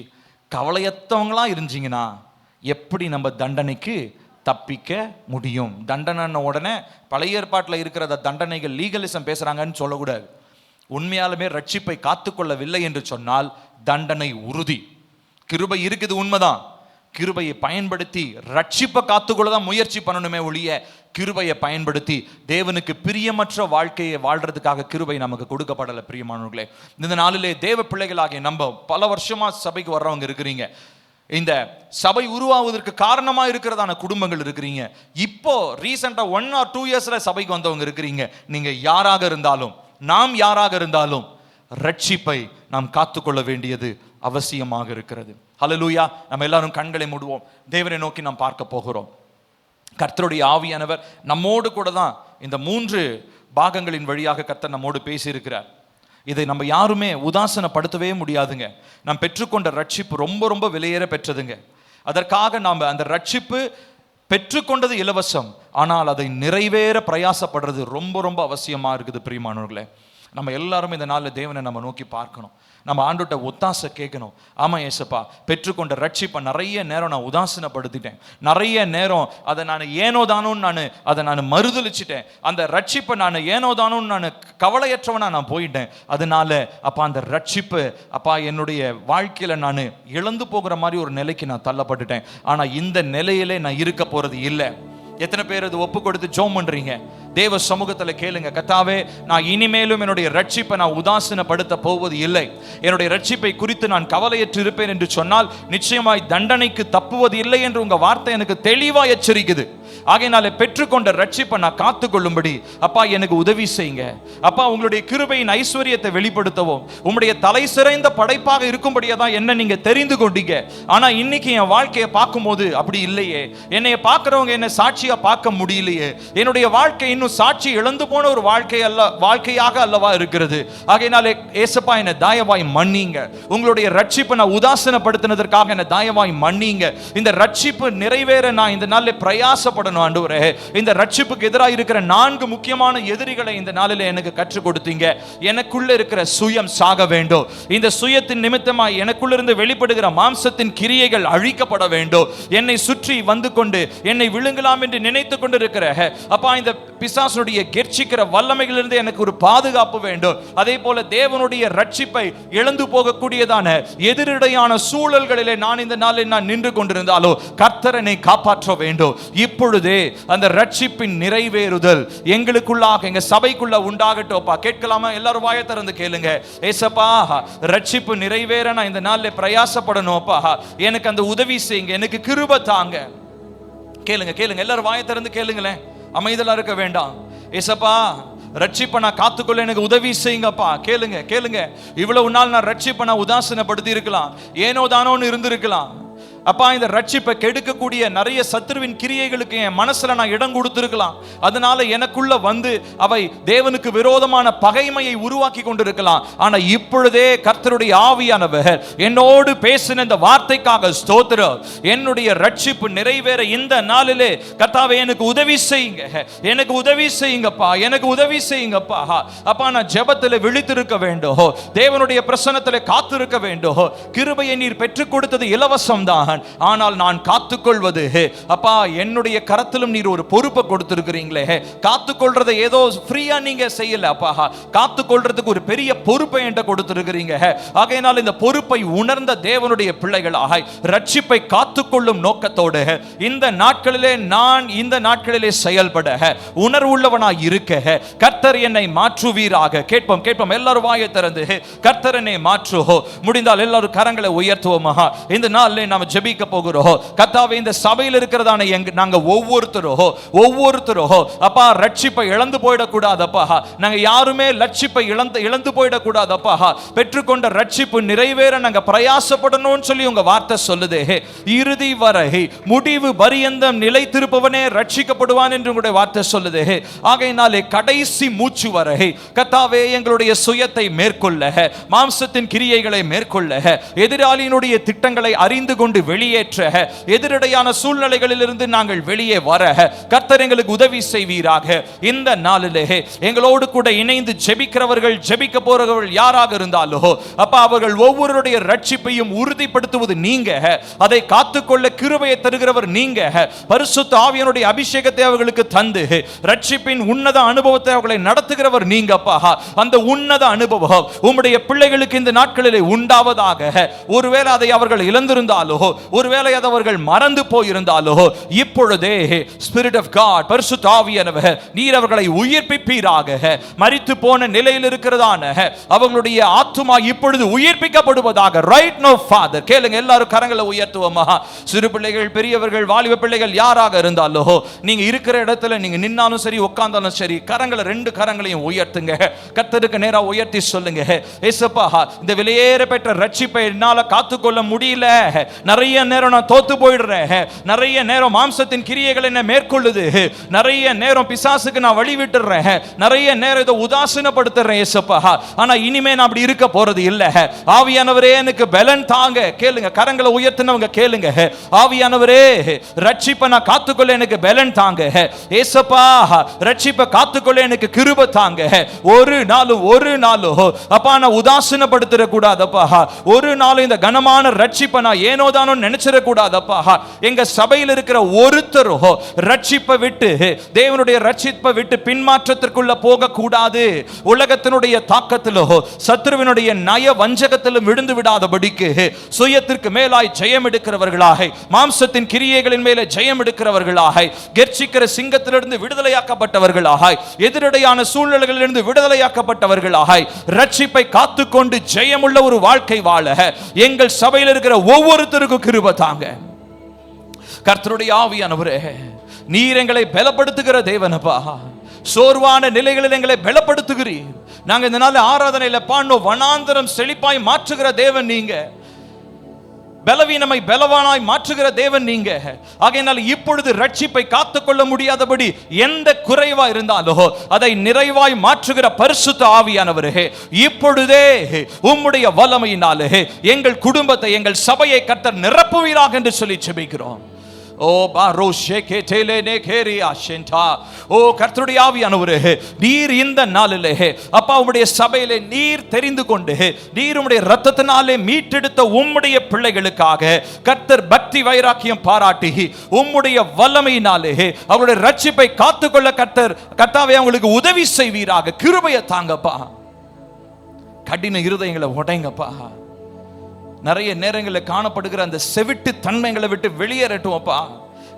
கவலையற்றவங்களா இருந்துச்சிங்கன்னா எப்படி நம்ம தண்டனைக்கு தப்பிக்க முடியும்? தண்டனை உடனே பழைய ஏற்பாட்டில் இருக்கிற தண்டனைகள் லீகலிசம் பேசுகிறாங்கன்னு சொல்லக்கூடாது. உண்மையாலுமே ரட்சிப்பை காத்துக்கொள்ளவில்லை என்று சொன்னால் தண்டனை உறுதி. கிருபை இருக்குது, உண்மைதான். கிருபையை பயன்படுத்தி ரட்சிப்பை காத்துக்கொள்ளதான் முயற்சி பண்ணணுமே ஒழிய கிருபையை பயன்படுத்தி தேவனுக்கு பிரியமற்ற வாழ்க்கையை வாழ்றதுக்காக கிருபை நமக்கு கொடுக்கப்படலை. பிரியமானவர்களே, இந்த நாளிலே தேவ பிள்ளைகளாகிய நம்ம பல வருஷமா சபைக்கு வர்றவங்க இருக்கிறீங்க. இந்த சபை உருவாவதற்கு காரணமா இருக்கிறதான குடும்பங்கள் இருக்கிறீங்க. இப்போ ரீசெண்டா 1 or 2 இயர்ஸ்ல சபைக்கு வந்தவங்க இருக்கிறீங்க. நீங்க யாராக இருந்தாலும், நாம் யாராக இருந்தாலும் ரட்சிப்பை நாம் காத்துக்கொள்ள வேண்டியது அவசியமாக இருக்கிறது. ஹல்லேலூயா. நம்ம எல்லாரும் கண்களை மூடுவோம். தேவனை நோக்கி நாம் பார்க்க போகிறோம். கர்த்தருடைய ஆவியானவர் நம்மோடு கூட தான் இந்த 3 பாகங்களின் வழியாக கர்த்தர் நம்மோடு பேசியிருக்கிறார். இதை நம்ம யாருமே உதாசனப்படுத்தவே முடியாதுங்க. நாம் பெற்றுக்கொண்ட ரட்சிப்பு ரொம்ப ரொம்ப விலையேற பெற்றதுங்க. அதற்காக நாம் அந்த ரட்சிப்பு பெற்றுக்கொண்டது இலவசம், ஆனால் அதை நிறைவேற பிரயாசப்படுறது ரொம்ப ரொம்ப அவசியமா இருக்குது. பிரியமானவர்களே, நம்ம எல்லாரும் இந்த நாளில் தேவனை நம்ம நோக்கி பார்க்கணும். நம்ம ஆண்டுகிட்ட ஒத்தாசை கேட்கணும். ஆமாம் ஏசப்பா, பெற்றுக்கொண்ட ரட்சிப்பை நிறைய நேரம் நான் உதாசீனப்படுத்திட்டேன். நிறைய நேரம் அதை நான் ஏனோதானோன்னு அதை நான் மறுதலிச்சிட்டேன். அந்த ரட்சிப்பை நான் ஏனோதானோன்னு நான் கவலையற்றவனா நான் போயிட்டேன். அதனால அப்பா அந்த ரட்சிப்பு அப்பா என்னுடைய வாழ்க்கையில் நான் இழந்து போகிற மாதிரி ஒரு நிலைக்கு நான் தள்ளப்பட்டுட்டேன். ஆனால் இந்த நிலையிலே நான் இருக்க போகிறது இல்லை. எத்தனை பேர் அது ஒப்பு கொடுத்து ஜெபம் பண்றீங்க? தேவ சமூகத்தில் கேளுங்க, கர்த்தாவே, நான் இனிமேலும் என்னுடைய ரட்சிப்பை நான் உதாசீனப்படுத்த போவது இல்லை. என்னுடைய ரட்சிப்பை குறித்து நான் கவலையற்று இருப்பேன் என்று சொன்னால் நிச்சயமாய் தண்டனைக்கு தப்புவது இல்லை என்று உங்க வார்த்தை எனக்கு தெளிவாக எச்சரிக்குது. ஆகையினாலே பெற்றுக்கொண்ட ரட்சிப்பை நான் காத்துக்கொள்ளும்படி அப்பா எனக்கு உதவி செய்யுங்க. அப்பா உங்களுடைய கிருபையின் ஐஸ்வர்யத்தை வெளிப்படுத்தவும் உங்களுடைய தலை சிறைந்த படைப்பாக இருக்கும்படியா தான் என்ன நீங்க தெரிந்து கொண்டீங்க. ஆனா இன்னைக்கு என் வாழ்க்கையை பார்க்கும்போது அப்படி இல்லையே. என்னைய பார்க்கிறவங்க என்ன சாட்சியா பார்க்க முடியலையே. என்னுடைய வாழ்க்கை இன்னும் சாட்சி இழந்து போன ஒரு வாழ்க்கையாக அல்லவா இருக்கிறது. ஆகையினாலே ஏசப்பா என்னை தயவாய் மன்னிங்க. உங்களுடைய ரட்சிப்பை நான் உதாசீனப்படுத்தினதற்காக என்னை தயவாய் மன்னிங்க. இந்த ரட்சிப்பு நிறைவேற நான் இந்த நாளில் பிரயாசப்படணும் ஆண்டவரே. இந்த ரட்சிப்புக்கு எதிராக இருக்கிற 4 முக்கியமான எதிரிகளை இந்த நாளில் எனக்கு கற்றுக் கொடுத்தீங்க. எனக்குள்ள இருக்கிற சுயம் சாக வேண்டும். இந்த சுயத்தின் நிமித்தமாய் எனக்குள்ள இருந்து வெளிப்படுகிற மாம்சத்தின் கிரியைகள் அழிக்கப்பட வேண்டும். என்னை சுற்றி வந்து கொண்டு என்னை விழுங்கலாம் என்று நினைத்துக் கொண்டு இருக்கிற அப்பா இந்த பிசாசுடைய கெர்ச்சிக்கிற வல்லமைகளிலிருந்து எனக்கு ஒரு பாதுகாப்பு வேண்டும். அதே போல தேவனுடைய ரட்சிப்பை இழந்து போகக்கூடியதான எதிரிடையான சூழல்களிலே நான் இந்த நாளில் நான் நின்று கொண்டிருந்தாலோ கர்த்தரனை காப்பாற்ற வேண்டும். இப்பொழுதே அந்த ரட்சிப்பின் நிறைவேறுதல் எங்களுக்குள்ளாக எங்க சபைக்குள்ள உண்டாகட்டோப்பா. கேட்கலாமா? எல்லாரும் வாயை திறந்து கேளுங்க. ஏசப்பா, ரட்சிப்பு நிறைவேற நான் இந்த நாளில் பிரயாசப்படணும்ப்பா. எனக்கு அந்த உதவி செய்யுங்க. எனக்கு கிருபை தாங்க. கேளுங்க கேளுங்க, எல்லாரும் வாயை திறந்து கேளுங்களேன். அமைதலா இருக்க வேண்டாம். ஏசப்பா, ரட்சிப்பை நான் காத்துக்கொள்ள எனக்கு உதவி செய்யுங்கப்பா. கேளுங்க கேளுங்க. இவ்வளவு நாள் நான் ரட்சிப்பை நான் உதாசீனப்படுத்தி இருக்கலாம், ஏனோ தானோன்னு இருந்திருக்கலாம். அப்பா, இந்த ரட்சிப்பை கெடுக்கக்கூடிய நிறைய சத்துருவின் கிரியைகளுக்கு என் மனசுல நான் இடம் கொடுத்திருக்கலாம். அதனால எனக்குள்ள வந்து அவை தேவனுக்கு விரோதமான பகைமையை உருவாக்கி கொண்டிருக்கலாம். ஆனா இப்பொழுதே கர்த்தருடைய ஆவியானவர் என்னோடு பேசின இந்த வார்த்தைக்காக ஸ்தோத்திரம். என்னுடைய ரட்சிப்பு நிறைவேற இந்த நாளிலே கர்த்தாவே எனக்கு உதவி செய்யுங்க. எனக்கு உதவி செய்யுங்கப்பா. எனக்கு உதவி செய்யுங்கப்பா. அப்பா, நான் ஜெபத்தில் விழித்திருக்க வேண்டும். தேவனுடைய பிரசன்னத்தில் காத்திருக்க வேண்டும். கிருபையை நீர் பெற்றுக் கொடுத்தது இலவசம் தான். ஆனால் நான் காத்துக்கொள்வது அப்பா என்னுடைய கரத்திலும் நீர் ஒரு பொறுப்பை கொடுத்திருக்கிறீங்களே. காத்துக்கொள்றதை ஏதோ ஃப்ரீயா நீங்க செய்யல அப்பா. காத்துக்கொள்றதுக்கு ஒரு பெரிய பொறுப்பை என்கிட்ட கொடுத்திருக்கிறீங்க. ஆகையினால் இந்த பொறுப்பை உணர்ந்த தேவனுடைய பிள்ளைகளாய் ரட்சிப்பை காத்துக்கொள்ளும் நோக்கத்தோடு இந்த நாட்களிலே நான் இந்த நாட்களிலே செயல்பட உணர்வுள்ளவனாய் இருக்க கர்த்தர் என்னை மாற்றுவீராக. கேட்போம் கேட்போம், எல்லாரும் வாயை திறந்து கர்த்தர் என்னை மாற்றுவோ. முடிந்தால் எல்லாரும் கரங்களை உயர்த்துவோமா. இந்த நாளிலே நாம் ஜெபிக்க போகிறோம். கர்த்தாவே, இந்த சபையில் இருக்கிறதான நாங்க ஒவ்வொருத்தரும் அப்பா ரட்சிப்பை இழந்து போயிடக்கூடாதப்பா. நாங்க யாருமே ரட்சிப்பை இழந்து போயிடக்கூடாதப்பா. பெற்றுக்கொண்ட ரட்சிப்பு நிறைவேற நாங்க பிரயாசப்படணும்னு சொல்லி உங்க வார்த்தை சொல்லுதே. இறுதி வரை முடிவு பரியந்தம் நிலைத்திருப்பவனே ரட்சிக்கப்படுவான் என்று உங்களுடைய வார்த்தை சொல்லுதே. ஆகையினாலே கடைசி மூச்சு வரை கர்த்தாவே எங்களுடைய சுயத்தை மேற்கொள்ள, மாம்சத்தின் கிரியைகளை மேற்கொள்ள, எதிராளியினுடைய திட்டங்களை அறிந்து கொண்டு வெளியேற்ற, எதிரடையான சூழ்நிலைகளிலிருந்து நாங்கள் வெளியே வர கர்த்தர் எங்களுக்கு உதவி செய்வீராக. இந்த நாளிலே எங்களோடு கூட இணைந்து ஜெபிக்கிறவர்கள், ஜெபிக்க போறவர்கள் யாராக இருந்தாலோ அப்பா, அவர்கள் ஒவ்வொருடைய ரட்சிப்பையும் உறுதிப்படுத்துவது நீங்க. அதை காத்துக்கொள்ள கிருபையை தருகிறவர் நீங்க. பரிசுத்த ஆவியானுடைய அபிஷேகத்தை அவர்களுக்கு தந்து ரட்சிப்பின் உன்னத அனுபவத்தை அவர்களை நடத்துகிறவர் நீங்க அப்பா. அந்த உன்னத அனுபவம் உம்முடைய பிள்ளைகளுக்கு இந்த நாட்களிலே உண்டாவதாக. ஒருவேளை அதை அவர்கள் இழந்திருந்தாலோ, ஒருவேளை அவர்கள் மறந்து போயிருந்தாலோ, இப்பொழுதே ஸ்பிரிட் ஆஃப் காட், பரிசுத்த ஆவியானவர் நீர் அவர்களை உயிர்ப்பிப்பீராக. மரித்து போன நிலையில் இருக்கிறதான அவர்களுடைய ஆத்துமா இப்பொழுது உயிர்ப்பிக்கப்படுவதாக. Right no father. கேளுங்க, எல்லாரும் கரங்களை உயர்த்துவோமா. சிறு பிள்ளைகள், பெரியவர்கள், வாலிப பிள்ளைகள் யாராக இருந்தாலோ, நீங்க இருக்கிற இடத்துல நீங்க நின்னாலும் சரி, உட்கார்ந்தாலும் சரி, கரங்களை 2 கரங்களையும் உயர்த்துங்க. கர்த்தருக்கு நேரா உயர்த்தி சொல்லுங்க, ஏசப்பா, இந்த வெளியேற பெற்ற ரட்சிப்பை என்னால காத்துக்கொள்ள முடியல. நிறைய நிறைய நேரம் நான் தோத்து போயிடுறேன், நிறைய நேரம் மாம்சத்தின் கிரியைகள் என்ன மேற்கொள்ளுது, நிறைய நேரம் பிசாசுக்கு நான் வழி விட்டுறேன், நிறைய நேரம் இதை உதாசீனப்படுத்துறேன் ஏசப்பா. ஆனா இனிமே நான் அப்படி இருக்க போறது இல்ல. ஆவியானவரே எனக்கு பலன் தாங்க. கேளுங்க, கரங்களை உயர்த்தினவங்க கேளுங்க. ஆவியானவரே ரட்சிப்பை நான் காத்துக்கொள்ள எனக்கு பலன் தாங்க ஏசப்பா. ரட்சிப்பை காத்துக்கொள்ள எனக்கு கிருபை தாங்க. ஒரு நாளும் அப்பா நான் உதாசீனப்படுத்திட கூடாதப்பா. ஒரு நாளும் இந்த கனமான ரட்சிப்பை நான் ஏனோ தானோ நினைச்சிட கூடாதப்பா. எங்க சபையில் இருக்கிற ஒருத்தரும் ரட்சிப்பை விட்டு, தேவனுடைய ரட்சிப்பை விட்டு பின்மாற்றத்திற்குள்ள போக கூடாது. உலகத்தினுடைய தாக்கத்திலோ சத்துருவினுடைய நய வஞ்சகத்திலும் விழுந்து விடாதபடிக்கு சுயத்திற்கு மேலாய் ஜெயம் எடுக்கிறவர்களாக, மாம்சத்தின் கிரியைகளின் மேலே ஜெயம் எடுக்கிறவர்களாக, கெர்ச்சிக்கிற சிங்கத்திலிருந்து விடுதலையாக்கப்பட்டவர்களாக, எதிரடையான சூழ்நிலைகளிலிருந்து விடுதலையாக்கப்பட்டவர்களாக, ரட்சிப்பை காத்துக்கொண்டு ஜெயமுள்ள ஒரு வாழ்க்கை வாழ எங்கள் சபையில் இருக்கிற ஒவ்வொருத்தருக்கும் கிருபை தாங்க. கர்த்தருடைய ஆவியானவரே, நீர் எங்களை பலப்படுத்துகிற தேவனப்பா. சோர்வான நிலைகளில் எங்களை பலப்படுத்துகிறீர். நாங்க இந்த நாள் ஆராதனையில பாண்டோம், வனாந்தரம் செழிப்பாய் மாற்றுகிற தேவன் நீங்க, பலவீனமை பலவானாய் மாற்றுகிற தேவன் நீங்க. ஆகையினால் இப்பொழுது ரட்சிப்பை காத்துக்கொள்ள முடியாதபடி எந்த குறைவா இருந்தாலோ அதை நிறைவாய் மாற்றுகிற பரிசுத்த ஆவியானவரே, இப்பொழுதே உம்முடைய வல்லமையினாலே எங்கள் குடும்பத்தை, எங்கள் சபையை கர்த்தர் நிரப்புவீராக என்று சொல்லி ஜெபிக்கிறோம். ஓ கர்த்தருடைய ஆவியானவரே, நீர் இந்த நாளிலே அப்பா உம்முடைய சபையிலே நீர் தெரிந்து கொண்டு நீர் உம்முடைய இரத்தத்தினாலே மீட்டெடுத்த உம்முடைய பிள்ளைகளுக்காக கர்த்தர் பக்தி வைராக்கியம் பாராட்டி உம்முடைய வல்லமையினாலே அவருடைய ரட்சிப்பை காத்துக்கொள்ள கர்த்தாவே அவங்களுக்கு உதவி செய்வீராக. கிருபையை தாங்கப்பா. கடின இருதயங்களை உடைங்கப்பா. நிறைய நேரங்களில் காணப்படுகிற அந்த செவிட்டு தன்மைகளை விட்டு வெளியேறட்டும் அப்பா.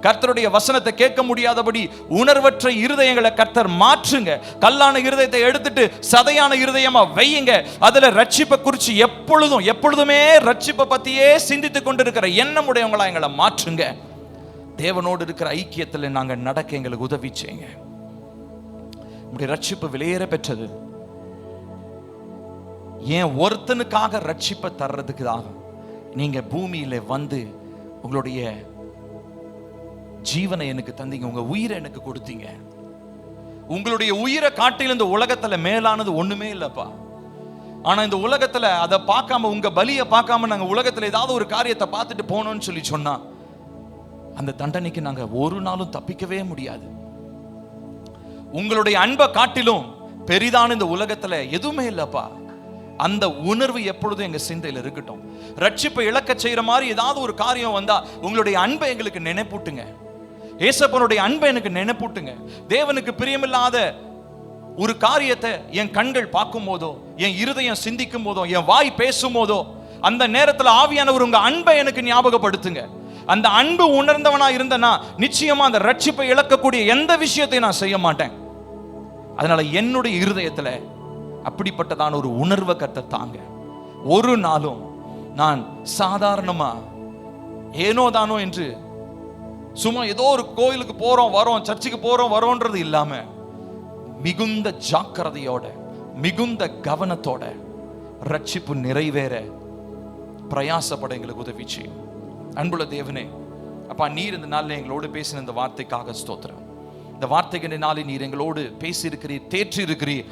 கர்த்தருடைய வசனத்தை கேட்க முடியாதபடி உணர்வற்ற இருதயங்களை கர்த்தர் மாற்றுங்க. கல்லான இருதயத்தை எடுத்துட்டு சதையான இருதயமா வையுங்க. அதுல ரட்சிப்பை குறித்து எப்பொழுதுமே ரட்சிப்பை பத்தியே சிந்தித்துக் கொண்டிருக்கிற எண்ணம் உடையவங்களா எங்களை மாற்றுங்க. தேவனோடு இருக்கிற ஐக்கியத்தில் நாங்கள் நடக்க எங்களுக்கு உதவி செய்யுங்க. உங்களுடைய ரட்சிப்பு விலையேற பெற்றது. ஏன் ஒருத்தனுக்காக ரட்சிப்பை தர்றதுக்கு தான் நீங்க பூமியில வந்து உங்களுடைய ஜீவனை எனக்கு தந்தீங்க, உங்க உயிரை எனக்கு கொடுத்தீங்க. உங்களுடைய உயிரை காட்டில் இந்த உலகத்துல மேலானது ஒண்ணுமே இல்லப்பா. ஆனா இந்த உலகத்துல அதை பார்க்காம, உங்க பலியை பார்க்காம நாங்க உலகத்துல ஏதாவது ஒரு காரியத்தை பார்த்துட்டு போனோம்னு சொல்லி சொன்னா அந்த தண்டனைக்கு நாங்க ஒரு நாளும் தப்பிக்கவே முடியாது. உங்களுடைய அன்பை காட்டிலும் பெரிதான இந்த உலகத்துல எதுவுமே இல்லப்பா. அந்த உணர்வு எப்பொழுதும் எங்க சிந்தையில் இருக்கட்டும். ரட்சிப்பை இழக்க செய்யற மாதிரி ஏதாவது ஒரு காரியம் வந்தா உங்களுடைய அன்பை எங்களுக்கு நினைப்பூட்டுங்க. ஏசப்பனுடைய அன்பை எனக்கு நினைப்பூட்டுங்க. தேவனுக்கு பிரியமில்லாத ஒரு காரியத்தை என் கண்கள் பார்க்கும் போதோ, என் இருதயம் சிந்திக்கும் போதோ, என் வாய் பேசும் போதோ, அந்த நேரத்தில் ஆவியானவர் உங்க அன்பை எனக்கு ஞாபகப்படுத்துங்க. அந்த அன்பு உணர்ந்தவனா இருந்தனா நிச்சயமா அந்த ரட்சிப்பை இழக்கக்கூடிய எந்த விஷயத்தையும் நான் செய்ய மாட்டேன். அதனால என்னுடைய இருதயத்துல அப்படிப்பட்டதான ஒரு உணர்வை கர்த்தர் தாங்க. ஒரு நாளும் நான் சாதாரணமா ஏனோ தானோ என்று சும்மா ஏதோ ஒரு கோயிலுக்கு போறோம் வரோம், சர்ச்சுக்கு போறோம் வரோன்றது இல்லாம மிகுந்த ஜாக்கிரதையோட, மிகுந்த கவனத்தோட ரட்சிப்பு நிறைவேற பிரயாசப்பட எங்களுக்கு உதவி செய்யும். அன்புள்ள தேவனே, அப்பா நீர் இந்த நாளில் எங்களோடு பேசின இந்த வார்த்தைக்காக ஸ்தோத்திரம். இந்த வார்த்தைகளினாலே நீர் எங்களோடு பேசி இருக்கிறீர், தேற்றி இருக்கிறீர்.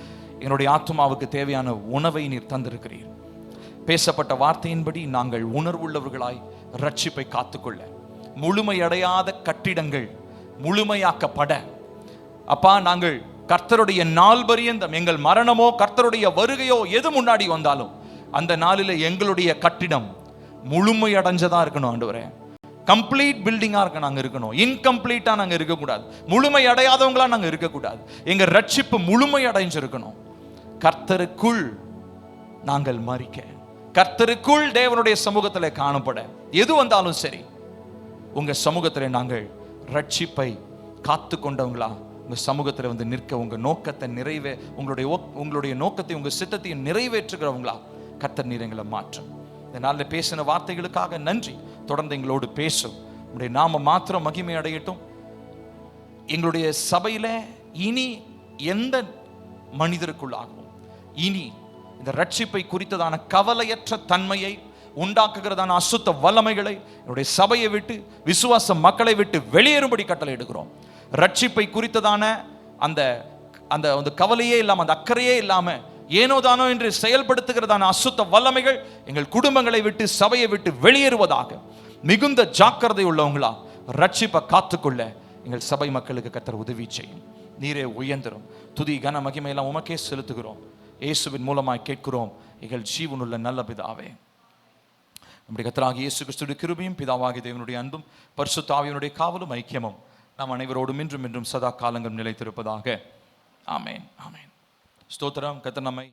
என்னுடைய ஆத்மாவுக்கு தேவையான உணவை நீர் தந்திருக்கிறீர். பேசப்பட்ட வார்த்தையின்படி நாங்கள் உணர்வுள்ளவர்களாய் ரட்சிப்பை காத்துக்கொள்ள, முழுமையடையாத கட்டிடங்கள் முழுமையாக்கப்பட, அப்பா நாங்கள் கர்த்தருடைய நாள் பரியந்தம் எங்கள் மரணமோ கர்த்தருடைய வருகையோ எது முன்னாடி வந்தாலும் அந்த நாளில் எங்களுடைய கட்டிடம் முழுமையடைஞ்சதா இருக்கணும் ஆண்டவரே. கம்ப்ளீட் பில்டிங்கா இருக்க நாங்க இருக்கணும். இன்கம்ப்ளீட்டா நாங்க இருக்கக்கூடாது. முழுமை அடையாதவங்களா நாங்க இருக்கக்கூடாது. எங்க ரட்சிப்பு முழுமை அடைஞ்சிருக்கணும். கர்த்தருக்குள் நாங்கள் மரிக்க, கர்த்தருக்குள் தேவனுடைய சமூகத்தில் காணப்பட, எது வந்தாலும் சரி உங்க சமூகத்தில் நாங்கள் ரட்சிப்பை காத்து கொண்டவங்களா உங்க சமூகத்தில் வந்து நிற்க, உங்க நோக்கத்தை உங்களுடைய நோக்கத்தை, உங்க சித்தத்தையும் நிறைவேற்றுகிறவங்களா கர்த்தர் நீர் எங்களை மாற்றும். இந்த நாளில் பேசின வார்த்தைகளுக்காக நன்றி. தொடர்ந்து எங்களோடு பேசும். உங்களுடைய நாம மாத்திரம் மகிமை அடையட்டும். எங்களுடைய சபையில இனி எந்த மனிதருக்குள்ளாகவும் இனி இந்த ரட்சிப்பை குறித்ததான கவலையற்ற தன்மையை உண்டாக்குகிறதான அசுத்த வல்லமைகளை என்னுடைய சபையை விட்டு, விசுவாச மக்களை விட்டு வெளியேறும்படி கட்டளை எடுக்கிறோம். ரட்சிப்பை குறித்ததான அந்த அந்த கவலையே இல்லாம, அந்த அக்கறையே இல்லாம ஏனோதானோ என்று செயல்படுத்துகிறதான அசுத்த வல்லமைகள் எங்கள் குடும்பங்களை விட்டு, சபையை விட்டு வெளியேறுவதாக மிகுந்த ஜாக்கிரதை உள்ளவங்களா ரட்சிப்பை காத்துக்கொள்ள எங்கள் சபை மக்களுக்கு கர்த்தர் உதவி செய்யும். நீரே உயர்ந்தரும். துதி கன மகிமையெல்லாம் உமக்கே செலுத்துகிறோம். இயேசுவின் மூலமாய் கேட்கிறோம் எங்கள் ஜீவனுள்ள நல்ல பிதாவே. நம்முடைய கர்த்தராகிய இயேசு கிறிஸ்துவின் கிருபையும், பிதாவாகிய தேவனுடைய அன்பும், பரிசுத்த ஆவியினுடைய காவலும் ஐக்கியமும் நாம் அனைவரோடும் இன்றும் சதா காலங்களும் நிலைத்திருப்பதாக. ஆமென், ஆமென். ஸ்தோத்திரம். கர்த்தர் நம்மை